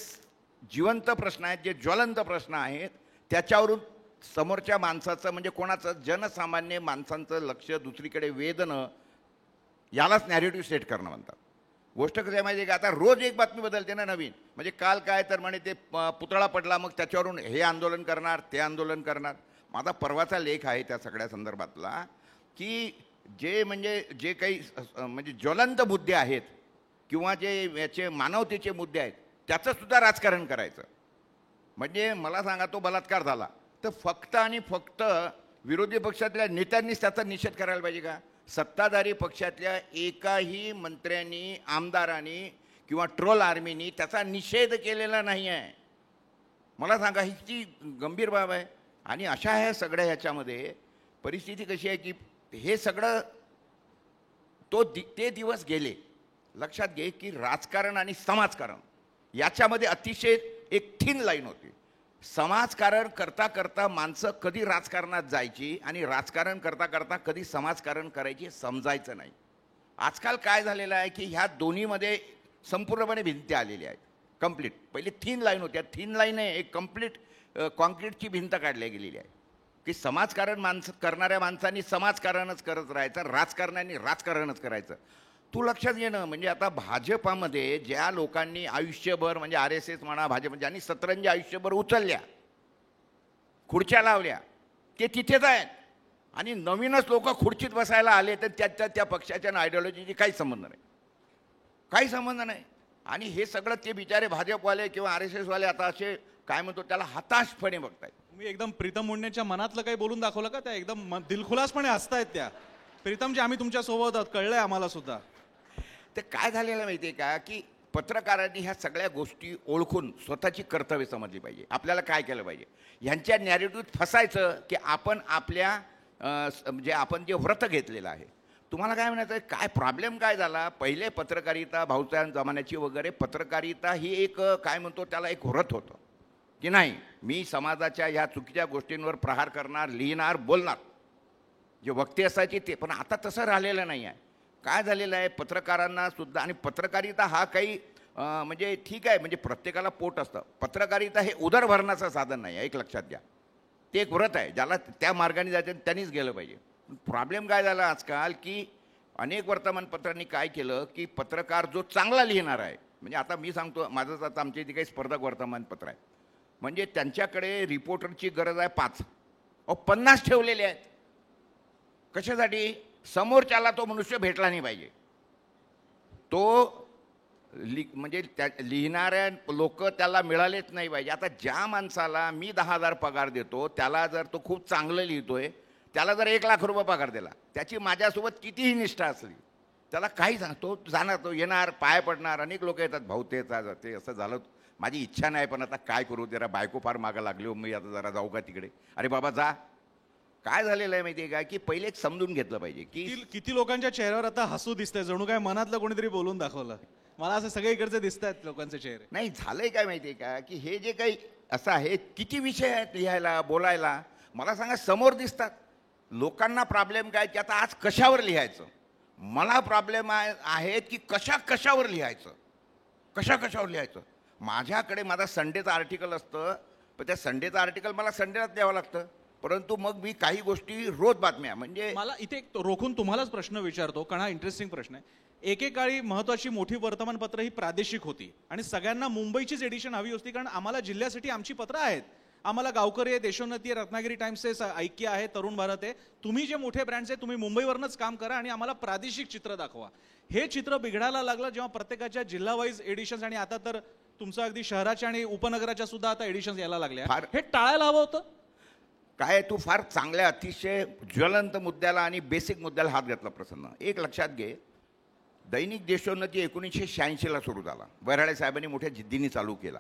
जिवंत प्रश्न आहेत, जे ज्वलंत प्रश्न आहेत, त्याच्यावरून समोरच्या माणसाचं म्हणजे कोणाचं, जनसामान्य माणसांचं लक्ष दुसरीकडे वेधणं, यालाच नॅरेटिव्ह सेट करणं म्हणतात. गोष्ट कसं आहे माहिती आहे का, आता रोज एक बातमी बदलते ना नवीन. म्हणजे काल काय तर म्हणे ते पुतळा पडला, मग त्याच्यावरून हे आंदोलन करणार, ते आंदोलन करणार. माझा परवाचा लेख आहे त्या सगळ्या संदर्भातला की जे काही म्हणजे ज्वलंत मुद्दे आहेत किंवा जे याचे मानवतेचे मुद्दे आहेत त्याचंसुद्धा राजकारण करायचं. म्हणजे मला सांगा, तो बलात्कार झाला तर फक्त आणि फक्त विरोधी पक्षातल्या नेत्यांनीच त्याचा निषेध करायला पाहिजे का? सत्ताधारी पक्षातल्या एकाही मंत्र्यांनी, आमदारांनी किंवा ट्रोल आर्मीनी त्याचा निषेध केलेला नाही आहे. मला सांगा, ही ती गंभीर बाब आहे. आणि अशा ह्या सगळ्या ह्याच्यामध्ये परिस्थिती कशी आहे की हे सगळं ते दिवस गेले. लक्षात घे की राजकारण आणि समाजकारण याच्यामध्ये अतिशय एक थिन लाईन होती. समाजकारण करता करता माणसं कधी राजकारणात जायची आणि राजकारण करता करता कधी समाजकारण करायची समजायचं नाही. आजकाल काय झालेलं आहे की ह्या दोन्हीमध्ये संपूर्णपणे भिंती आलेल्या आहेत. कंप्लीट पहिले थिन लाईन होत्या, थिन लाईन आहे एक कंप्लीट कॉन्क्रीटची भिंत काढली गेलेली आहे की समाजकारण करणाऱ्या माणसांनी समाजकारणच करत राहायचं, राजकारण्यांनी राजकारणच करायचं. तू लक्षात घेणं म्हणजे आता भाजपामध्ये ज्या लोकांनी आयुष्यभर म्हणजे RSS म्हणा, भाजप ज्यांनी सतरंजी आयुष्यभर उचलल्या, खुर्च्या लावल्या, ते तिथेच आहेत. आणि नवीनच लोक खुर्चीत बसायला आले तर त्या पक्षाच्या आयडिओलॉजीची काही संबंध नाही, काही संबंध नाही. आणि हे सगळं ते बिचारे भाजपवाले किंवा RSS वाले आता असे काय म्हणतो त्याला हताशपणे बघतायत. तुम्ही एकदम प्रीतम मुंडेंच्या मनातलं काही बोलून दाखवलं का? त्या एकदम दिलखुलासपणे हसतायत त्या. प्रीतमजी, आम्ही तुमच्या सोबत आहोत, कळलंय आम्हाला सुद्धा. ते काय झालेलं माहिती आहे का की पत्रकारांनी ह्या सगळ्या गोष्टी ओळखून स्वतःची कर्तव्य समजली पाहिजे. आपल्याला काय केलं पाहिजे, ह्यांच्या नॅरेटिव्हत फसायचं की आपण आपल्या म्हणजे आपण जे व्रत घेतलेलं आहे. तुम्हाला काय म्हणायचं आहे, काय प्रॉब्लेम काय झाला, पहिले पत्रकारिता भाऊसाहेब जमान्याची वगैरे पत्रकारिता ही एक काय म्हणतो त्याला एक व्रत होतं की नाही, मी समाजाच्या ह्या चुकीच्या गोष्टींवर प्रहार करणार, लिहिणार, बोलणार, जे वक्ते असायचे ते. पण आता तसं राहिलेलं नाही आहे. काय झालेलं आहे पत्रकारांना सुद्धा, आणि पत्रकारिता हा काही म्हणजे ठीक आहे म्हणजे प्रत्येकाला पोट असतं, पत्रकारिता हे उदरभरणाचं साधन नाही आहे, एक लक्षात घ्या. ते एक व्रत आहे, ज्याला त्या मार्गाने जायचं त्यांनीच गेलं पाहिजे. प्रॉब्लेम काय झाला आजकाल की अनेक वर्तमानपत्रांनी काय केलं की पत्रकार जो चांगला लिहिणार आहे, म्हणजे आता मी सांगतो माझंच, आता आमच्या इथे काही स्पर्धक वर्तमानपत्र आहे, म्हणजे त्यांच्याकडे रिपोर्टरची गरज आहे 5, 50 ठेवलेले आहेत. कशासाठी? समोरच्याला तो मनुष्य भेटला नाही पाहिजे, तो म्हणजे त्या लिहिणाऱ्या लोक त्याला मिळालेच नाही पाहिजे. आता ज्या माणसाला मी 10,000 पगार देतो, त्याला जर तो खूप चांगलं लिहितोय, त्याला जर 1,00,000 रुपये पगार दिला, त्याची माझ्यासोबत कितीही निष्ठा असली, त्याला काही सांगतो जाणार, तो येणार, पाय पडणार. अनेक लोक येतात, भाऊ ते असं झालं, माझी इच्छा नाही पण आता काय करू, जरा बायको फार मागं लागली, मी आता जरा जाऊ का तिकडे. अरे बाबा जा. काय झालेलं आहे माहिती आहे का की पहिले एक समजून घेतलं पाहिजे की किती लोकांच्या चेहऱ्यावर आता हसू दिसतंय, जणू काय मनातलं कोणीतरी बोलून दाखवलं. मला असं सगळे इकडचे दिसत आहेत लोकांचे चेहरे. नाही झालंय काय माहिती आहे का की हे जे काही असं आहे, किती विषय आहेत लिहायला, बोलायला, मला सांगा समोर दिसतात. लोकांना प्रॉब्लेम काय की आता आज कशावर लिहायचं, मला प्रॉब्लेम आहे की कशावर लिहायचं, कशावर लिहायचं. माझ्याकडे माझा संडेचं आर्टिकल असतं, पण त्या संडेचं आर्टिकल मला संडेलाच द्यावं लागतं, परंतु मग मी काही गोष्टी रोज बातम्या म्हणजे मला इथे एक रोखून तुम्हालाच प्रश्न विचारतो, कारण हा इंटरेस्टिंग प्रश्न आहे. एकेकाळी महत्वाची मोठी वर्तमानपत्र ही प्रादेशिक होती आणि सगळ्यांना मुंबईचीच एडिशन हवी होती, कारण आम्हाला जिल्ह्यासाठी आमची पत्र आहेत. आम्हाला गावकरी आहे, देशोन्नती आहे, रत्नागिरी टाइम्स आहे, ऐक्य आहे, तरुण भारत आहे. तुम्ही जे मोठे ब्रँड्स आहे तुम्ही मुंबईवरनंच काम करा आणि आम्हाला प्रादेशिक चित्र दाखवा. हे चित्र बिघडायला लागलं जेव्हा प्रत्येकाच्या जिल्हा वाईज एडिशन्स, आणि आता तर तुमचं अगदी शहराच्या आणि उपनगराच्या सुद्धा आता एडिशन्स यायला लागल्या. हे टाळायला हवं होतं. काय तू फार चांगल्या अतिशय ज्वलंत मुद्द्याला आणि बेसिक मुद्द्याला हात घातला प्रसन्न. एक लक्षात घे, दैनिक देशोन्नती 1986ला सुरू झाला, वऱ्हाडे साहेबांनी मोठ्या जिद्दीने चालू केला.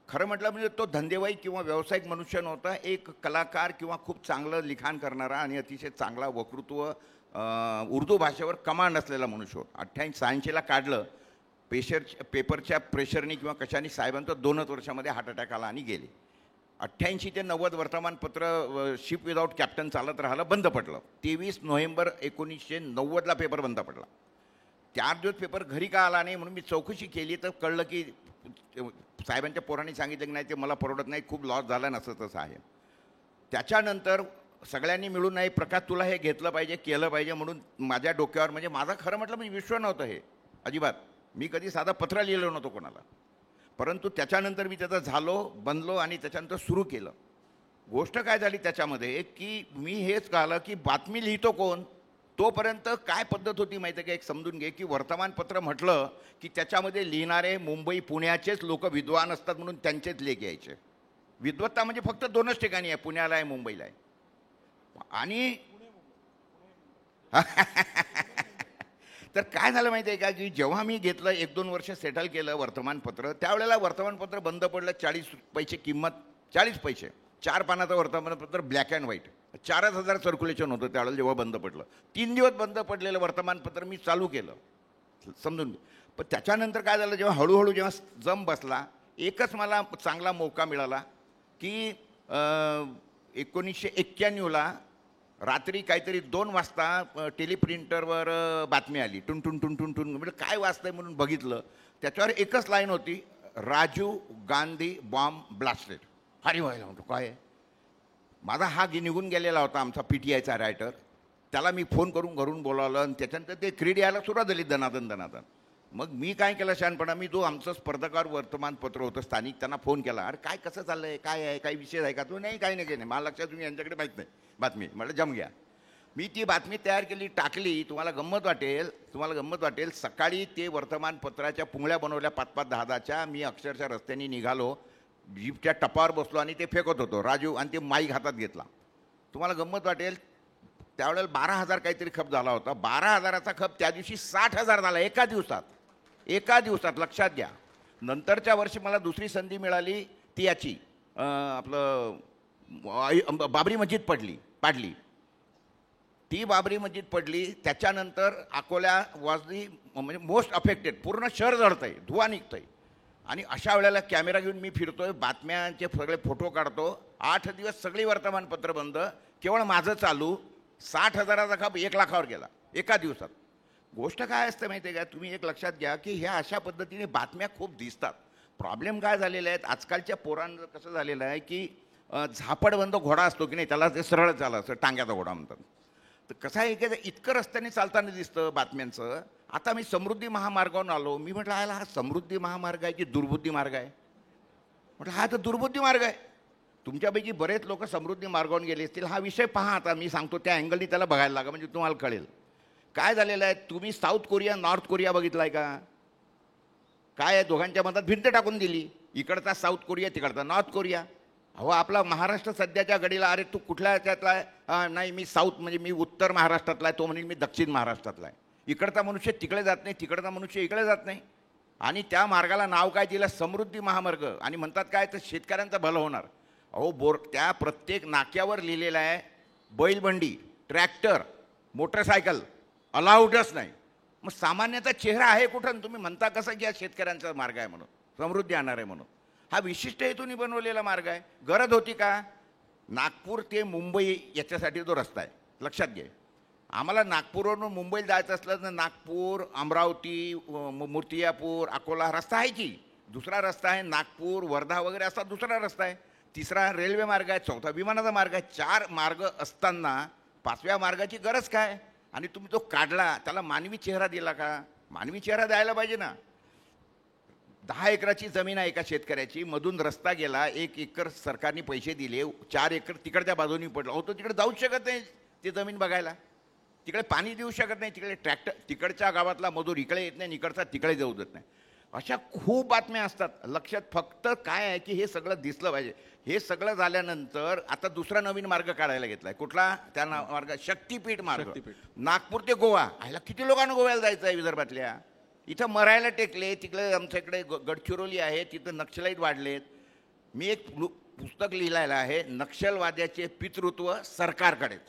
खरं म्हटलं म्हणजे तो धंदेवाई किंवा व्यावसायिक मनुष्य नव्हता, एक कलाकार किंवा खूप चांगलं लिखाण करणारा आणि अतिशय चांगला वक्तृत्व उर्दू भाषेवर कमांड असलेला मनुष्य होता. 86ला काढलं, पेपरच्या प्रेशरनी किंवा कशाने साहेबांचं 2च वर्षामध्ये हार्ट अटॅक आला आणि गेले. 88 ते 90 वर्तमानपत्र शिप विदाऊट कॅप्टन चालत राहिलं, बंद पडलं. 23 नोव्हेंबर 1990ला पेपर बंद पडला. 4 दिवस पेपर घरी का आला नाही म्हणून मी चौकशी केली तर कळलं की साहेबांच्या पोरांनी सांगितलं की नाही ते मला परवडत नाही, खूप लॉस झाला, नसं तसं आहे. त्याच्यानंतर सगळ्यांनी मिळून नाही प्रकाश तुला हे घेतलं पाहिजे, केलं पाहिजे म्हणून माझ्या डोक्यावर, म्हणजे माझा खरं म्हटलं म्हणजे विश्व नव्हतं हे अजिबात. मी कधी साधा पत्र लिहिलं नव्हतं कोणाला, परंतु त्याच्यानंतर मी त्याचा झालो, बनलो आणि त्याच्यानंतर सुरू केलं. गोष्ट काय झाली त्याच्यामध्ये की मी हेच कळलं की बातमी लिहितो कोण. तोपर्यंत काय पद्धत होती माहिती आहे का, एक समजून घे की वर्तमानपत्र म्हटलं की त्याच्यामध्ये लिहिणारे मुंबई पुण्याचेच लोक विद्वान असतात म्हणून त्यांचेच लेख यायचे. विद्वत्ता म्हणजे फक्त 2च ठिकाणी आहे, पुण्याला आहे, मुंबईला आहे. आणि तर काय झालं माहिती आहे का की जेव्हा मी घेतलं 1-2 वर्ष सेटल केलं वर्तमानपत्र, त्यावेळेला वर्तमानपत्र बंद पडलं. 40 पैसे किंमत, 40 पैसे, 4 पानाचं वर्तमानपत्र, ब्लॅक अँड व्हाईट. 4,000 सर्क्युलेशन होतं त्यावेळेला जेव्हा बंद पडलं. 3 दिवस बंद पडलेलं वर्तमानपत्र मी चालू केलं, समजून घे. पण त्याच्यानंतर काय झालं, जेव्हा हळूहळू जेव्हा जम बसला, एकच मला चांगला मौका मिळाला की 1991ला रात्री काहीतरी 2 वाजता टेलिप्रिंटरवर बातमी आली, टुन टुन टुन टुन टुन. म्हणजे काय वाचतंय म्हणून बघितलं, त्याच्यावर एकच लाईन होती, राजीव गांधी बॉम्ब ब्लास्टेड. अरे व्हायला म्हणतो काय आहे. माझा हा निघून गेलेला होता आमचा PTIचा रायटर, त्याला मी फोन करून घरून बोलावलं आणि त्याच्यानंतर ते क्रीड यायला सुरुवात झाली दनादन दनादन. मग मी काय केलं शहाणपणा, मी जो आमचं स्पर्धकार वर्तमानपत्र होतं स्थानिक, त्यांना फोन केला, अरे काय कसं चाललं आहे, काय आहे, काही विषय आहे का. तो नाही काही नाही मला लक्षात, तुम्ही यांच्याकडे माहीत नाही बातमी. म्हटलं जम घ्या. मी ती बातमी तयार केली, टाकली. तुम्हाला गंमत वाटेल, सकाळी ते वर्तमानपत्राच्या पुंगळ्या बनवल्या 5-5, 10-10च्या. मी अक्षरशः रस्त्याने निघालो, जीपच्या टपावर बसलो आणि ते फेकत होतो राजू, आणि ते माईक हातात घेतला. तुम्हाला गंमत वाटेल, त्यावेळेला 12,000 काहीतरी खप झाला होता. 12,000चा खप त्या दिवशी 60,000 झाला एका दिवसात. लक्षात घ्या. नंतरच्या वर्षी मला दुसरी संधी मिळाली, ती याची आपलं बाबरी मस्जिद पाडली. ती बाबरी मस्जिद पडली. त्याच्यानंतर अकोला वॉज दी म्हणजे मोस्ट अफेक्टेड. पूर्ण शहर जळतंय, धुवा निघतंय. आणि अशा वेळेला कॅमेरा घेऊन मी फिरतोय, बातम्यांचे सगळे फोटो काढतो. 8 दिवस सगळी वर्तमानपत्र बंद, केवळ माझं चालू. 60,000चा खप 1 लाखावर गेला एका दिवसात. गोष्ट काय असते माहिती आहे का, तुम्ही एक लक्षात घ्या की ह्या अशा पद्धतीने बातम्या खूप दिसतात. प्रॉब्लेम काय झालेले आहेत, आजकालच्या पोरांचं कसं झालेलं आहे की झापडबंद घोडा असतो की नाही, त्याला ते सरळ चाललं असं, टांग्याचा घोडा म्हणतात. तर कसं आहे की इतकं रस्त्याने चालताना दिसतं बातम्यांचं. आता मी समृद्धी महामार्गावरून आलो, मी म्हटलं हा समृद्धी महामार्ग आहे की दुर्बुद्धी मार्ग आहे. म्हटलं हा तर दुर्बुद्धी मार्ग आहे. तुमच्यापैकी बरेच लोक समृद्धी मार्गावरून गेले असतील. हा विषय पहा, आता मी सांगतो त्या अँगलनी त्याला बघायला लागा, म्हणजे तुम्हाला कळेल काय झालेलं आहे. तुम्ही साऊथ कोरिया नॉर्थ कोरिया बघितला आहे का. काय आहे, दोघांच्या मधात भिंत टाकून दिली, इकडचा साऊथ कोरिया, तिकडचा नॉर्थ कोरिया. अहो आपला महाराष्ट्र सध्याच्या घडीला, अरे तू कुठल्या ह्याच्यातला आहे, नाही मी साऊथ म्हणजे मी उत्तर महाराष्ट्रातला आहे, तो म्हणेल मी दक्षिण महाराष्ट्रातला आहे. इकडचा मनुष्य तिकडे जात नाही, तिकडचा मनुष्य इकडे जात नाही. आणि त्या मार्गाला नाव काय दिलं, समृद्धी महामार्ग. आणि म्हणतात काय, तर शेतकऱ्यांचं भलं होणार. अहो त्या प्रत्येक नाक्यावर लिहिलेलं आहे, बैलबंडी, ट्रॅक्टर, मोटरसायकल अलाउडच नाही. मग सामान्यतः चेहरा आहे कुठं, तुम्ही म्हणता कसं की हा शेतकऱ्यांचा मार्ग आहे म्हणून, समृद्धी आणणार आहे म्हणून. हा विशिष्ट हेतूने बनवलेला मार्ग आहे. गरज होती का. नागपूर ते मुंबई याच्यासाठी तो रस्ता आहे, लक्षात घ्या. आम्हाला नागपूरवरून मुंबईला जायचं असलं तर नागपूर, अमरावती, मूर्तिजापूर, अकोला रस्ता आहे की. दुसरा रस्ता आहे नागपूर, वर्धा वगैरे असा दुसरा रस्ता आहे. तिसरा रेल्वे मार्ग आहे, चौथा विमानाचा मार्ग आहे. 4 मार्ग असताना 5व्या मार्गाची गरज काय. आणि तुम्ही तो काढला, त्याला मानवी चेहरा दिला का. मानवी चेहरा द्यायला पाहिजे ना. 10 एकराची जमीन आहे एका शेतकऱ्याची, मधून रस्ता गेला, 1 एकर सरकारने पैसे दिले, 4 एकर तिकडच्या बाजूनी पडलं. हो तो तिकडे जाऊच शकत नाही ती जमीन बघायला, तिकडे पाणी देऊ शकत नाही, तिकडे ट्रॅक्टर, तिकडच्या गावातला मजूर इकडे येत नाही, इकडचा तिकडे जाऊ देत नाही. अशा खूप बातम्या असतात. लक्षात फक्त काय आहे की हे सगळं दिसलं पाहिजे. हे सगळं झाल्यानंतर आता दुसरा नवीन मार्ग काढायला घेतलाय. कुठला त्या मार्ग, शक्तीपीठ मार्ग. नागपूर ते गोवा. आयला किती लोकांना गोव्याला जायचं आहे विदर्भातल्या. इथं मरायला टेकले, तिकडे आमच्याकडे गडचिरोली आहे, तिथं नक्षलाईट वाढलेत. मी एक पुस्तक लिहिलेलं आहे, नक्षलवाद्याचे पितृत्व सरकारकडेच.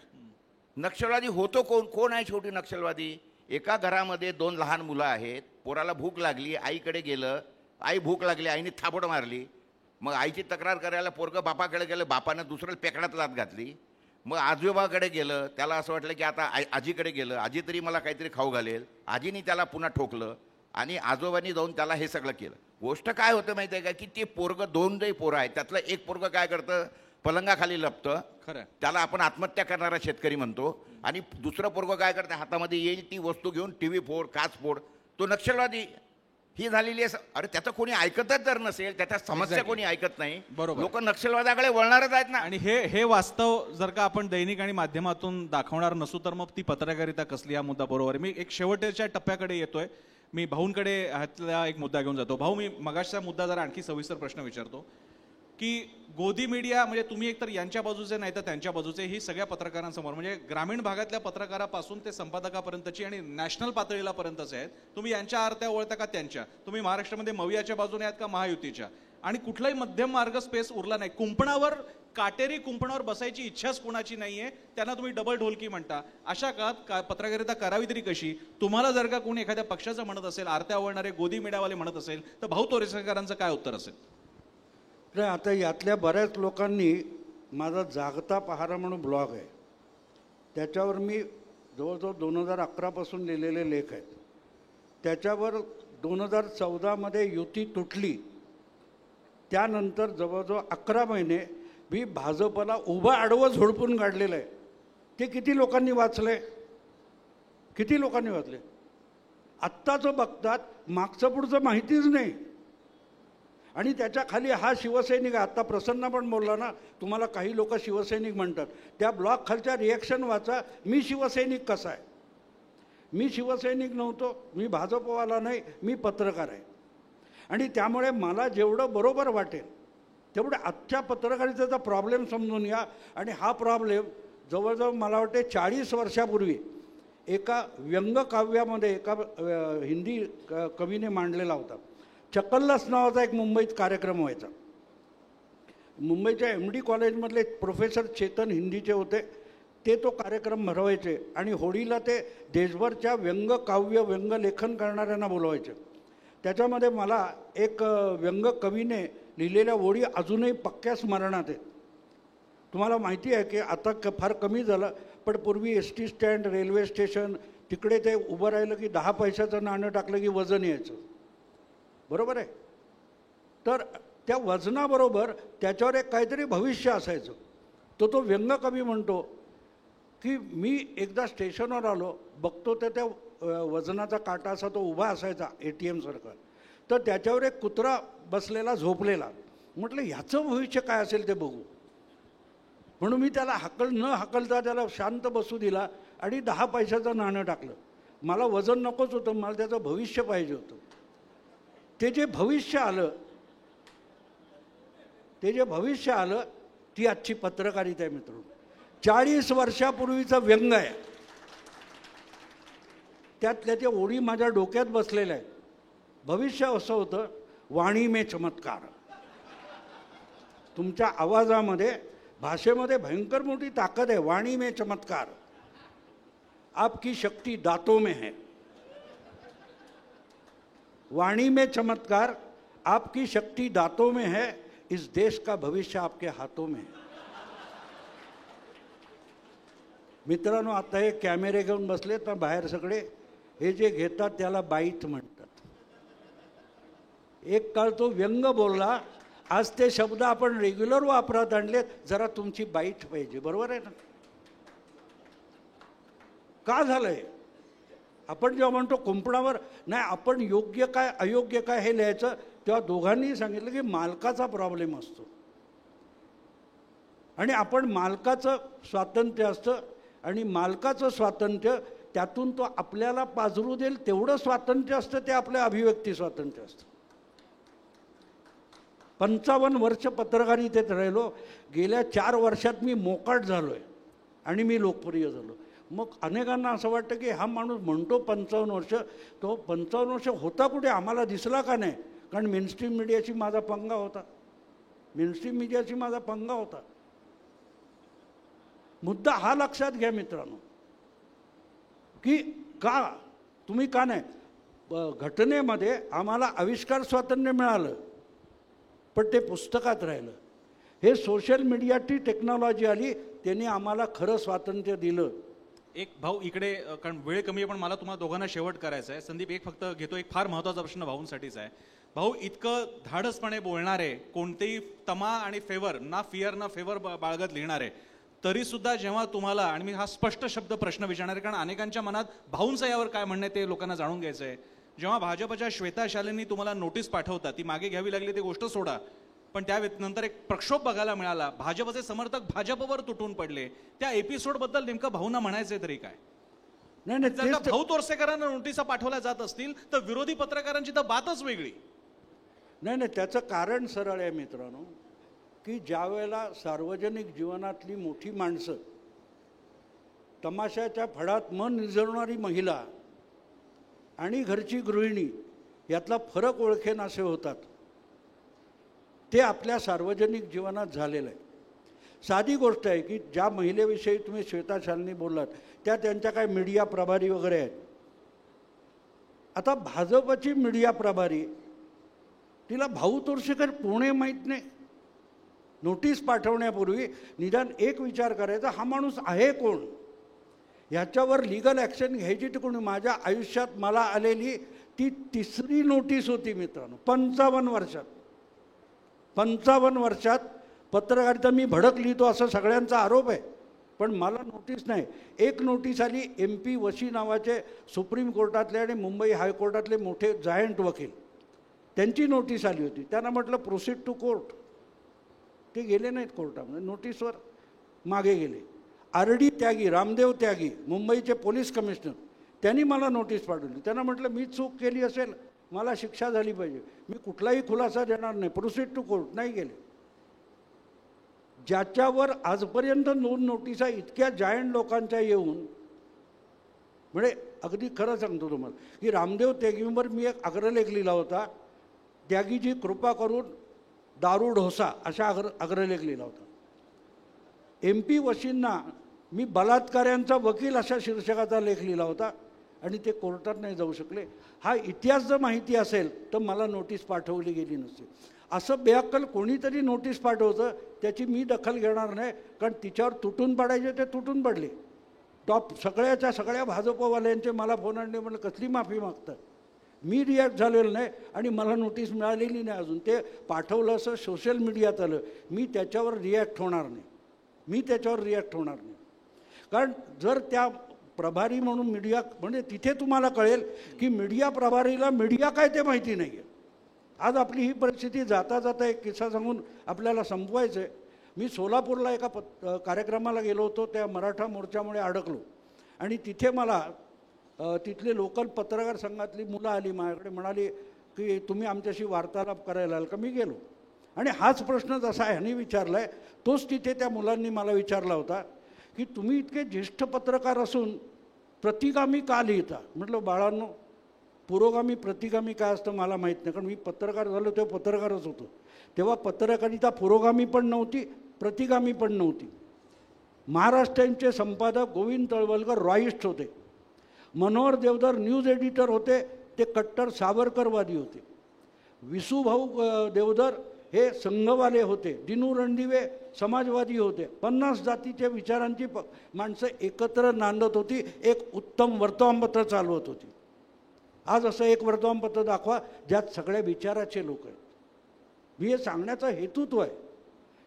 नक्षलवादी होतो कोण आहे शेवटी नक्षलवादी. एका घरामध्ये 2 लहान मुलं आहेत, पोराला भूक लागली, आईकडे गेलं, आई भूक लागली, आईने थापड मारली. मग आईची तक्रार करायला पोरगं बापाकडे गेलं, बापानं दुसऱ्याला पेकडात लात घातली. मग आजोबाकडे गेलं, त्याला असं वाटलं की आता आजीकडे गेलं, आजी तरी मला काहीतरी खाऊ घालेल. आजीने त्याला पुन्हा ठोकलं आणि आजोबांनी जाऊन त्याला हे सगळं केलं. गोष्ट काय होतं माहिती आहे का, की ते पोरगं 2 जे पोरं आहेत त्यातलं एक पोरगं काय करतं, पलंगाखाली लपतं, खरं, त्याला आपण आत्महत्या करणारा शेतकरी म्हणतो. आणि दुसरं पोरगं काय करतं, हातामध्ये येईल ती वस्तू घेऊन टीव्ही फोड, काच फोड, तो नक्षलवादी. ही झालेली आहे. अरे त्याचं कोणी ऐकतच जर नसेल, त्याच्या समस्या कोणी ऐकत नाही, बरोबर. लोक नक्षलवादाकडे वळणारच आहेत ना. आणि हे वास्तव जर का आपण दैनिक आणि माध्यमातून दाखवणार नसू तर मग ती पत्रकारिता कसली, हा मुद्दा बरोबर आहे. मी एक शेवटच्या टप्प्याकडे येतोय. मी भाऊंकडे ह्यातला एक मुद्दा घेऊन जातो. भाऊ, मी मगाशचा मुद्दा जरा आणखी सविस्तर प्रश्न विचारतो की गोदी मीडिया म्हणजे तुम्ही एकतर यांच्या बाजूचे नाही तर त्यांच्या बाजूचे, ही सगळ्या पत्रकारांसमोर म्हणजे ग्रामीण भागातल्या पत्रकारापासून ते संपादकापर्यंतची आणि नॅशनल पातळीला पर्यंतचे आहेत. तुम्ही यांच्या आरत्या ओळखता का त्यांच्या. तुम्ही महाराष्ट्रामध्ये मवियाच्या बाजूने आहात का महायुतीच्या. आणि कुठलाही मध्यम मार्ग स्पेस उरला नाही. कुंपणावर, काटेरी कुंपणावर बसायची इच्छाच कोणाची नाहीये, त्यांना तुम्ही डबल ढोलकी म्हणता. अशा काळात पत्रकारिता करावी तरी कशी. तुम्हाला जर का कोणी एखाद्या पक्षाचं म्हणत असेल, आरत्या ओळणारे गोदी मीडियावाले म्हणत असेल, तर भाऊ तोरेसरकरांचं काय उत्तर असेल. नाही, आता यातल्या बऱ्याच लोकांनी माझा जागता पहारा म्हणून ब्लॉग आहे, त्याच्यावर मी जवळजवळ 2011पासून लिहिलेले लेख आहेत. त्याच्यावर 2014मध्ये युती तुटली, त्यानंतर जवळजवळ 11 महिने मी भाजपला उभं आडवं झोडपून काढलेलं आहे. ते किती लोकांनी वाचले? किती लोकांनी वाचले? आत्ताचं बघतात, मागचं पुढचं माहितीच नाही. आणि त्याच्या खाली हा शिवसैनिक, आत्ता प्रसन्न पण बोलला ना, तुम्हाला काही लोक शिवसैनिक म्हणतात, त्या ब्लॉग खालच्या रिॲक्शन वाचा. मी शिवसैनिक कसा आहे? मी शिवसैनिक नव्हतो, मी भाजपवाला नाही, मी पत्रकार आहे. आणि त्यामुळे मला जेवढं बरोबर वाटेल तेवढं आजच्या पत्रकारितेचा प्रॉब्लेम समजून घ्या. आणि हा प्रॉब्लेम जवळजवळ मला वाटते 40 वर्षापूर्वी एका व्यंगकाव्यामध्ये एका हिंदी कवीने मांडलेला होता. चकल्लस नावाचा एक मुंबईत कार्यक्रम व्हायचा. मुंबईच्या MD कॉलेजमधले प्रोफेसर चेतन हिंदीचे होते, ते तो कार्यक्रम भरवायचे आणि होळीला ते देशभरच्या व्यंगकाव्य व्यंगलेखन करणाऱ्यांना बोलवायचे. त्याच्यामध्ये मला एक व्यंगकवीने लिहिलेल्या ओळी अजूनही पक्क्या स्मरणात आहेत. तुम्हाला माहिती आहे की आता फार कमी झालं, पण पूर्वी ST स्टँड, रेल्वे स्टेशन तिकडे ते उभं राहिलं की 10 पैशाचं नाणं टाकलं की वजन यायचं, बरोबर आहे? तर त्या वजनाबरोबर त्याच्यावर एक काहीतरी भविष्य असायचं. तो व्यंगकवी म्हणतो की मी एकदा स्टेशनवर आलो, बघतो तर त्या वजनाचा काटा असा तो उभा असायचा ATM सारखा, तर त्याच्यावर एक कुत्रा बसलेला झोपलेला. म्हटलं ह्याचं भविष्य काय असेल ते बघू, म्हणून मी त्याला न हाकलता त्याला शांत बसू दिला आणि 10 पैशाचं नाणं टाकलं. मला वजन नकोच होतं, मला त्याचं भविष्य पाहिजे होतं. ते जे भविष्य आलं ती आजची पत्रकारिता आहे मित्रांनो. 40 वर्षापूर्वीचं व्यंग आहे, त्यातल्या त्या ओळी माझ्या डोक्यात बसलेल्या आहेत. भविष्य असं होतं, वाणी में चमत्कार. तुमच्या आवाजामध्ये, भाषेमध्ये भयंकर मोठी ताकद आहे. वाणी में चमत्कार, आपकी शक्ति दांतों में है. वाणी में चमत्कार, आपकी शक्ति दांतों में है, इस देश का भविष्य आपके हाथों में है. मित्रांनो, आता हे कॅमेरे घेऊन बसले तर बाहेर सगळे हे जे घेतात त्याला बाईट म्हणतात. एक काळ तो व्यंग बोलला, आज ते शब्द आपण रेग्युलर वापरात आणले. जरा तुमची बाईट पाहिजे, बरोबर आहे ना? का झालंय? आपण जेव्हा म्हणतो कुंपणावर नाही, आपण योग्य काय अयोग्य काय हे लिहायचं, तेव्हा दोघांनी सांगितलं की मालकाचा प्रॉब्लेम असतो. आणि आपण मालकाचं स्वातंत्र्य असतं, आणि मालकाचं स्वातंत्र्य त्यातून तो आपल्याला पाजरू देईल तेवढं स्वातंत्र्य असतं, ते आपलं अभिव्यक्ती स्वातंत्र्य असतं. 55 वर्ष पत्रकारितेत राहिलो. गेल्या 4 वर्षात मी मोकाट झालो आहे आणि मी लोकप्रिय झालो. मग अनेकांना असं वाटतं की हा माणूस म्हणतो 55 वर्ष, तो 55 वर्ष होता कुठे, आम्हाला दिसला का नाही? कारण मेनस्ट्रीम मीडियाशी माझा पंगा होता. मुद्दा हा लक्षात घ्या मित्रांनो, की तुम्ही का नाही, घटनेमध्ये आम्हाला आविष्कार स्वातंत्र्य मिळालं, पण ते पुस्तकात राहिलं. हे सोशल मीडियाची टेक्नॉलॉजी आली, त्यांनी आम्हाला खरं स्वातंत्र्य दिलं. एक भाऊ इकडे, कारण वेळ कमी आहे, पण मला तुम्हाला दोघांना शेवट करायचा आहे. संदीप एक फक्त घेतो, एक फार महत्त्वाचा प्रश्न भाऊंसाठीच आहे. भाऊ, इतकं धाडसपणे बोलणारे, कोणतेही तमा आणि फेवर ना फिअर ना फेवर बाळगत लिहिणारे, तरी सुद्धा जेव्हा तुम्हाला, आणि मी हा स्पष्ट शब्द प्रश्न विचारणार आहे कारण अनेकांच्या मनात भाऊंचं यावर काय म्हणणं आहे ते लोकांना जाणून घ्यायचं आहे. जेव्हा भाजपच्या श्वेता शालेंनी तुम्हाला नोटीस पाठवता, ती मागे घ्यावी लागली ती गोष्ट सोडा, पण त्या नंतर एक प्रक्षोभ बघायला मिळाला, भाजपचे समर्थक भाजपवर तुटून पडले, त्या एपिसोड बद्दल नेमकं भाऊंना म्हणायचंय तरी काय? नाही, जर का भाऊ तोरसेकरांना नोटिसा पाठवल्या जात असतील तर विरोधी पत्रकारांची तर बातच वेगळी. नाही, त्याचं कारण सरळ आहे मित्रांनो, की ज्या वेळेला सार्वजनिक जीवनातली मोठी माणसं, तमाशाच्या फडात मन निजवणारी महिला आणि घरची गृहिणी यातला फरक ओळखेनासे होतात, ते आपल्या सार्वजनिक जीवनात झालेलं आहे. साधी गोष्ट आहे की ज्या महिलेविषयी तुम्ही श्वेता शालिनी बोललात, त्या त्यांच्या काय मीडिया प्रभारी वगैरे आहेत. आता भाजपची मीडिया प्रभारी, तिला भाऊ तोरसेकर पुणे माहीत नाही, नोटीस पाठवण्यापूर्वी निदान एक विचार करायचा, हा माणूस आहे कोण, ह्याच्यावर लिगल ॲक्शन घ्यायची. तर कोणी माझ्या आयुष्यात मला आलेली ती तिसरी नोटीस होती मित्रांनो. 55 वर्षात पत्रकारिता मी भडक लिहितो असं सगळ्यांचा आरोप आहे, पण मला नोटीस नाही. एक नोटीस आली MP वशी नावाचे सुप्रीम कोर्टातले आणि मुंबई हायकोर्टातले मोठे जायंट वकील, त्यांची नोटीस आली होती. त्यांना म्हटलं प्रोसीड टू कोर्ट, ते गेले नाहीत कोर्टामध्ये, नोटीसवर मागे गेले. RD त्यागी, रामदेव त्यागी, मुंबईचे पोलीस कमिशनर, त्यांनी मला नोटीस पाठवली. त्यांना म्हटलं मी चूक केली असेल, मला शिक्षा झाली पाहिजे, मी कुठलाही खुलासा देणार नाही, प्रोसीड टू कोर्ट. नाही गेले. ज्याच्यावर आजपर्यंत 2 नोटिसा इतक्या जायंट लोकांच्या येऊन, म्हणजे अगदी खरं सांगतो तुम्हाला की रामदेव त्यागीवर मी एक अग्रलेख लिहिला होता, त्यागीजी कृपा करून दारू ढोसा अशा अग्रलेख लिहिला होता. MP वशींना मी बलात्काऱ्यांचा वकील अशा शीर्षकाचा लेख लिहिला होता आणि ते कोर्टात नाही जाऊ शकले. हा इतिहास जर माहिती असेल तर मला नोटीस पाठवली गेली नसते. असं बेअक्कल कोणीतरी नोटीस पाठवतं, त्याची मी दखल घेणार नाही, कारण तिच्यावर तुटून पडायचे ते तुटून पडले. टॉप सगळ्या भाजपवाल्यांचे मला फोन आणले, म्हणलं कसली माफी मागतात. मी रिॲक्ट झालेलं नाही आणि मला नोटीस मिळालेली नाही अजून. ते पाठवलं असं सोशल मीडियात आलं, मी त्याच्यावर रिॲक्ट होणार नाही. कारण जर त्या प्रभारी म्हणून मीडिया, म्हणजे तिथे तुम्हाला कळेल की मीडिया प्रभारीला मीडिया काय ते माहिती नाही आहे. आज आपली ही परिस्थिती. जाता जाता एक किस्सा सांगून आपल्याला संपवायचं आहे. मी सोलापूरला एका कार्यक्रमाला गेलो होतो, त्या मराठा मोर्चामुळे अडकलो आणि तिथे मला तिथले लोकल पत्रकार संघातली मुलं आली माझ्याकडे, म्हणाली की तुम्ही आमच्याशी वार्तालाप करायला आल का. मी गेलो आणि हाच प्रश्न जसा ह्यांनी विचारला आहे तोच तिथे त्या मुलांनी मला विचारला होता की तुम्ही इतके ज्येष्ठ पत्रकार असून प्रतिगामी का लिहिता. म्हटलं बाळांनो, पुरोगामी प्रतिगामी काय असतं मला माहीत नाही, कारण मी पत्रकार झालो तेव्हा पत्रकारच होतो. तेव्हा पत्रकारिता पुरोगामी पण नव्हती, प्रतिगामी पण नव्हती. महाराष्ट्र टाइम्सचे संपादक गोविंद तळवलकर रॉईस्ट होते, मनोहर देवधर न्यूज एडिटर होते, ते कट्टर सावरकरवादी होते. विसूभाऊ देवधर हे संघवाले होते, दिनू रणदिवे समाजवादी होते. 50 जातीच्या विचारांची माणसं एकत्र नांदत होती, एक उत्तम वर्तमानपत्र चालवत होती. आज असं एक वर्तमानपत्र दाखवा ज्यात सगळ्या विचाराचे लोक आहेत. मी हे सांगण्याचा हेतू तो आहे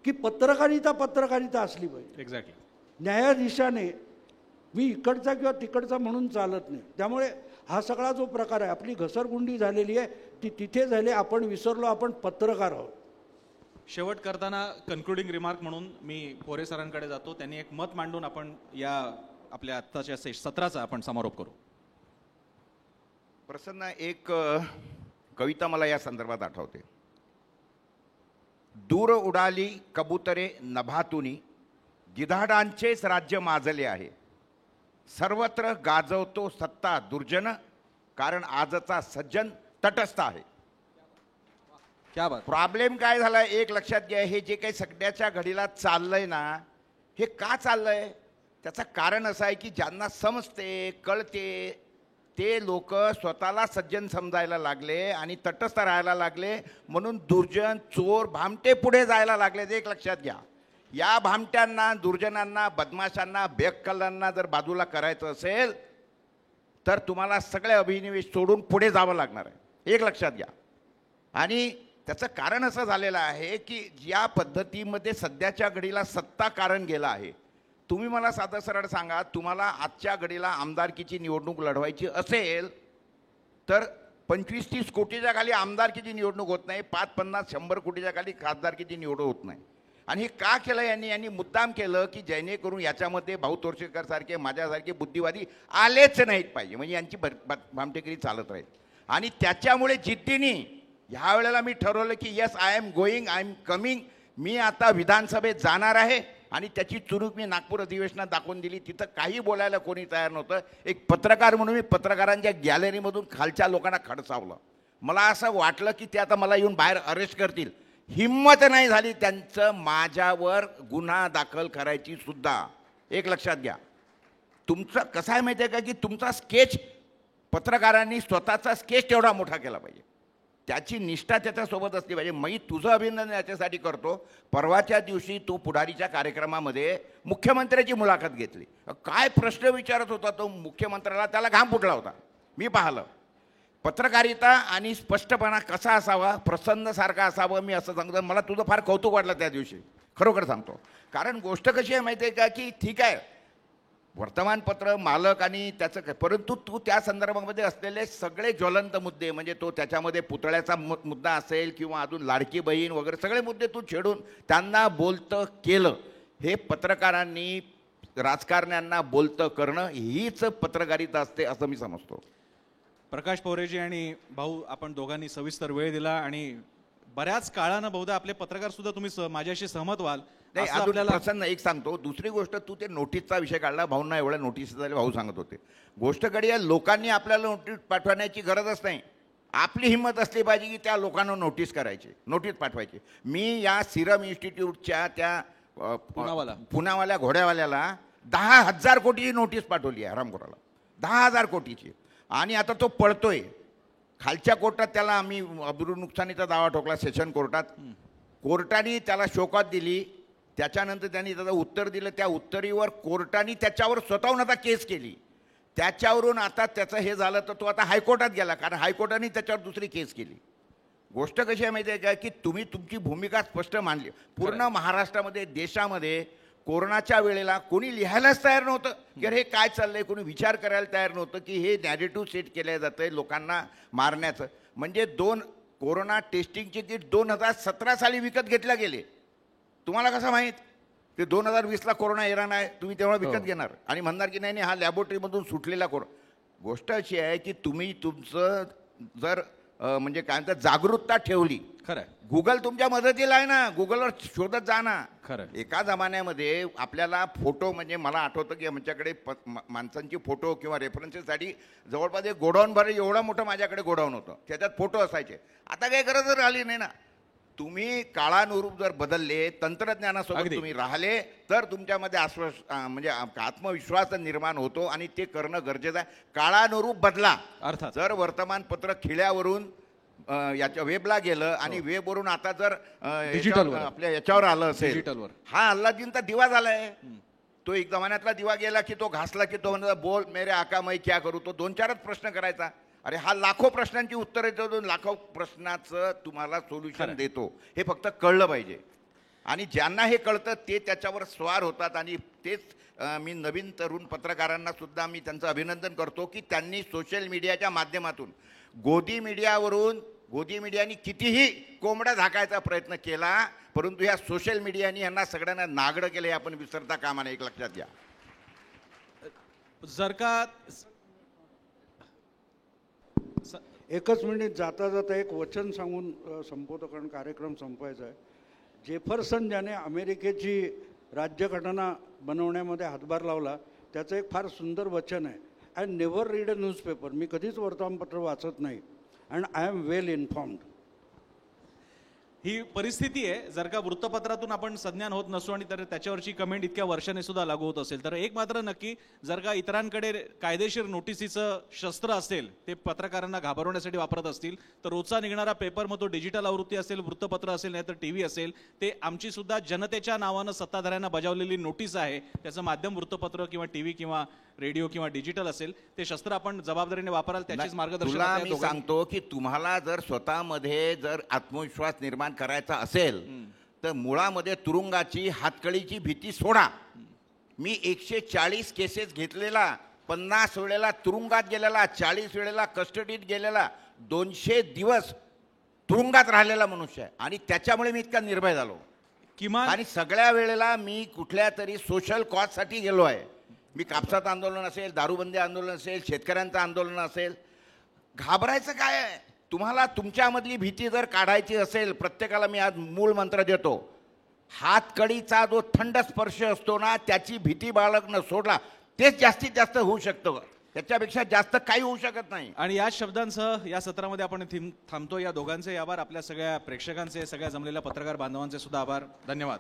की पत्रकारिता असली पाहिजे. एक्झॅक्टली. न्यायाधीशाने मी इकडचा किंवा तिकडचा म्हणून चालत नाही. त्यामुळे हा सगळा जो प्रकार आहे, आपली घसरगुंडी झालेली आहे ती तिथे झाली. आपण विसरलो आपण पत्रकार आहोत. शेवट करताना कन्क्लुडिंग रिमार्क म्हणून मी पोरे सरांकडे जातो. त्यांनी एक मत मांडून आपण या आपल्या आत्ताच्या सत्राचा आपण समारोप करू. प्रसन्न, एक कविता मला या संदर्भात आठवते. दूर उडाली कबुतरे नभातुनी, गिधाडांचेच राज्य माजले आहे. सर्वत्र गाजवतो सत्ता दुर्जन, कारण आजचा सज्जन तटस्थ आहे. क्या बात. प्रॉब्लेम काय झाला एक लक्षात घ्या, हे जे काही सगळ्याच्या घडीला चाललंय ना, हे का चाललंय त्याचं कारण असं आहे की ज्यांना समजते कळते ते लोक स्वतःला सज्जन समजायला लागले आणि तटस्थ राहायला लागले, म्हणून दुर्जन चोर भामटे पुढे जायला लागले. एक लक्षात घ्या, या भामट्यांना दुर्जनांना बदमाशांना बेअक्कलांना जर बाजूला करायचं असेल तर तुम्हाला सगळे अभिनिवेश सोडून पुढे जावं लागणार आहे. एक लक्षात घ्या. आणि त्याचं कारण असं झालेलं आहे की या पद्धतीमध्ये सध्याच्या घडीला सत्ता कारण गेलं आहे. तुम्ही मला साधं सरळ सांगा, तुम्हाला आजच्या घडीला आमदारकीची निवडणूक लढवायची असेल तर 25-30 कोटीच्या खाली आमदारकीची निवडणूक होत नाही, 5-50-100 कोटीच्या खाली खासदारकीची निवडणूक होत नाही. आणि हे का केलं यांनी मुद्दाम केलं की जेणेकरून याच्यामध्ये भाऊ तोरशेकर सारखे माझ्यासारखे बुद्धिवादी आलेच नाहीत पाहिजे, म्हणजे यांची भामटेगिरी चालत राहील. आणि त्याच्यामुळे जिद्दीने ह्या वेळेला मी ठरवलं की yes I am going, I am coming. मी आता विधानसभेत जाणार आहे आणि त्याची चुरूक मी नागपूर अधिवेशनात दाखवून दिली. तिथं काही बोलायला कोणी तयार नव्हतं. एक पत्रकार म्हणून मी पत्रकारांच्या गॅलरीमधून खालच्या लोकांना खडसावलं. मला असं वाटलं की ते आता मला येऊन बाहेर अरेस्ट करतील. हिम्मत नाही झाली त्यांचं माझ्यावर गुन्हा दाखल करायची सुद्धा. एक लक्षात घ्या, तुमचं कसं आहे माहिती आहे का की तुमचा स्केच पत्रकारांनी स्वतःचा स्केच तेवढा मोठा केला पाहिजे. त्याची निष्ठा त्याच्यासोबत असली पाहिजे. मी तुझं अभिनंदन याच्यासाठी करतो. परवाच्या दिवशी तू पुढारीच्या कार्यक्रमामध्ये मुख्यमंत्र्याची मुलाखत घेतली. काय प्रश्न विचारत होता तो मुख्यमंत्र्याला, त्याला घाम फुटला होता. मी पाहिलं. पत्रकारिता आणि स्पष्टपणा कसा असावा, प्रसन्नसारखा असावं, मी असं सांगतो. मला तुझं फार कौतुक वाटलं त्या दिवशी, खरोखर सांगतो. कारण गोष्ट कशी आहे माहिती आहे का, की ठीक आहे वर्तमानपत्र मालक आणि त्याचं काय, परंतु तू त्या संदर्भामध्ये असलेले सगळे ज्वलंत मुद्दे, म्हणजे तो त्याच्यामध्ये पुतळ्याचा मुद्दा असेल किंवा अजून लाडकी बहीण वगैरे सगळे मुद्दे तू छेडून त्यांना बोलतं केलं. हे पत्रकारांनी राजकारण्यांना बोलतं करणं हीच पत्रकारिता असते असं मी समजतो. प्रकाश पोरेजी आणि भाऊ, आपण दोघांनी सविस्तर वेळ दिला आणि बऱ्याच काळानं बहुधा आपले पत्रकार सुद्धा तुम्ही माझ्याशी सहमत व्हाल नाही. असं अजून आपल्याला प्रसन्न एक सांगतो. दुसरी गोष्ट, तू ते नोटीसचा विषय काढला. भाऊंना एवढ्या नोटीस झाल्या, भाऊ सांगत होते. गोष्ट कधी आहे, लोकांनी आपल्याला नोटीस पाठवण्याची गरजच नाही. आपली हिंमत असली पाहिजे की त्या लोकांना नोटीस करायची, नोटीस पाठवायची. मी या सिरम इन्स्टिट्यूटच्या त्या पुनावाल्या घोड्यावाल्याला 10,000 कोटीची नोटीस पाठवली आहे, हरामखोराला 10,000 कोटीची. आणि आता तो पळतोय. खालच्या कोर्टात त्याला आम्ही अब्रू नुकसानीचा दावा ठोकला, सेशन कोर्टात. कोर्टाने त्याला शोकात दिली. त्याच्यानंतर त्यांनी त्याचं उत्तर दिलं. त्या उत्तरीवर कोर्टाने त्याच्यावर स्वतःहून आता केस केली. त्याच्यावरून आता त्याचं हे झालं तर तो आता हायकोर्टात गेला, कारण हायकोर्टाने त्याच्यावर दुसरी केस केली. गोष्ट कशी आहे माहिती आहे का, की तुम्ही तुमची भूमिका स्पष्ट मांडली. पूर्ण महाराष्ट्रामध्ये, देशामध्ये कोरोनाच्या वेळेला कोणी लिहायलाच तयार नव्हतं की अरे हे काय चाललंय. कोणी विचार करायला तयार नव्हतं की हे नॅरेटिव्ह सेट केलं जातं आहे लोकांना मारण्याचं. म्हणजे कोरोना टेस्टिंगचे किट 2017 साली विकत घेतल्या गेले. तुम्हाला कसं माहीत की 2020ला कोरोना येणार नाही, तुम्ही तेव्हा विकत घेणार आणि म्हणणार की नाही नाही हा लॅबोरेटरीमधून सुटलेला गोष्ट अशी आहे की तुम्ही तुमचं जर म्हणजे काय म्हणतात जागरूकता ठेवली. खरं गुगल तुमच्या मदतीला आहे ना, गुगलवर शोधत जा ना. खरं. एका जमान्यामध्ये आपल्याला फोटो, म्हणजे मला आठवतं की आमच्याकडे माणसांची फोटो किंवा रेफरन्सेससाठी जवळपास एक गोडाऊन भर, एवढं मोठं माझ्याकडे गोडाऊन होतं, त्याच्यात फोटो असायचे. आता काही गरज राहिली नाही ना. तुम्ही काळानुरूप जर बदलले, तंत्रज्ञानासोबत तुम्ही राहिले तर तुमच्यामध्ये म्हणजे आत्मविश्वास निर्माण होतो आणि ते करणं गरजेचं आहे. काळानुरूप बदला. अर्थात जर वर्तमानपत्र खिळ्यावरून याच्या वेबला गेलं आणि वेबवरून आता जर आपल्या याच्यावर आलं असेल, डिजिटलवर, हा अल्लादीनचा दिवा झालाय. तो एक जमान्यातला दिवा गेला की तो घासला की तो म्हणतो बोल मेरे आका मैं क्या करू. तो 2-4च प्रश्न करायचा. अरे हा लाखो प्रश्नांची उत्तरे देतो, लाखो प्रश्नाचं तुम्हाला सोल्युशन देतो. हे फक्त कळलं पाहिजे. आणि ज्यांना हे कळतं ते त्याच्यावर स्वार होतात. आणि तेच मी नवीन तरुण पत्रकारांना सुद्धा मी त्यांचं अभिनंदन करतो की त्यांनी सोशल मीडियाच्या माध्यमातून गोदी मीडियानी कितीही कोंबड्या झाकायचा प्रयत्न केला, परंतु ह्या सोशल मीडियानी यांना सगळ्यांना नागडं केलं हे आपण विसरता कामा नये, एक लक्षात घ्या. जर का एकच मिनिट जाता जाता एक वचन सांगून संपवतो, कारण कार्यक्रम संपवायचा आहे. जेफरसन ज्याने अमेरिकेची राज्यघटना बनवण्यामध्ये हातभार लावला, त्याचं एक फार सुंदर वचन आहे. I never read a newspaper. मी कधीच वर्तमानपत्र वाचत नाही. And I am well informed. ही परिस्थिती आहे. जर का वृत्तपत्रातून आपण संज्ञान होत नसू आणि तर त्याच्यावरची कमेंट इतक्या वर्षाने सुद्धा लागू होत असेल, तर एक मात्र नक्की, जर का इतरांकडे कायदेशीर नोटिसीचं शस्त्र असेल, ते पत्रकारांना घाबरवण्यासाठी वापरत असतील, तर रोजचा निघणारा पेपर, मग तो डिजिटल आवृत्ती असेल, वृत्तपत्र असेल, नाही तर TV असेल, ते आमची सुद्धा जनतेच्या नावानं सत्ताधाऱ्यांना बजावलेली नोटीस आहे. त्याचं माध्यम वृत्तपत्र किंवा TV किंवा रेडिओ किंवा डिजिटल असेल, ते शस्त्र आपण जबाबदारीने वापराल, त्याचीच मार्गदर्शन मी सांगतो की तुम्हाला जर स्वतःमध्ये जर आत्मविश्वास निर्माण करायचा असेल तर मुळामध्ये तुरुंगाची हातकळीची भीती सोडा. मी 140 केसेस घेतलेला, 50 वेळेला तुरुंगात गेलेला, 40 वेळेला कस्टडीत गेलेला, 200 दिवस तुरुंगात राहिलेला मनुष्य आहे. आणि त्याच्यामुळे मी इतका निर्भय झालो. किमान आणि सगळ्या वेळेला मी कुठल्या तरी सोशल कॉजसाठी गेलो आहे. मी कापसाचं आंदोलन असेल, दारूबंदी आंदोलन असेल, शेतकऱ्यांचं आंदोलन असेल. घाबरायचं काय आहे? तुम्हाला तुमच्यामधली भीती जर काढायची असेल, प्रत्येकाला मी आज मूळ मंत्र देतो, हातकडीचा जो थंड स्पर्श असतो ना, त्याची भीती बाळगणं सोडला, तेच जास्तीत जास्त होऊ शकतं. त्याच्यापेक्षा जास्त काही होऊ शकत नाही. आणि या शब्दांसह या सत्रामध्ये आपण थांबतो. या दोघांचे आभार, आपल्या सगळ्या प्रेक्षकांचे, सगळ्या जमलेल्या पत्रकार बांधवांचे सुद्धा आभार. धन्यवाद.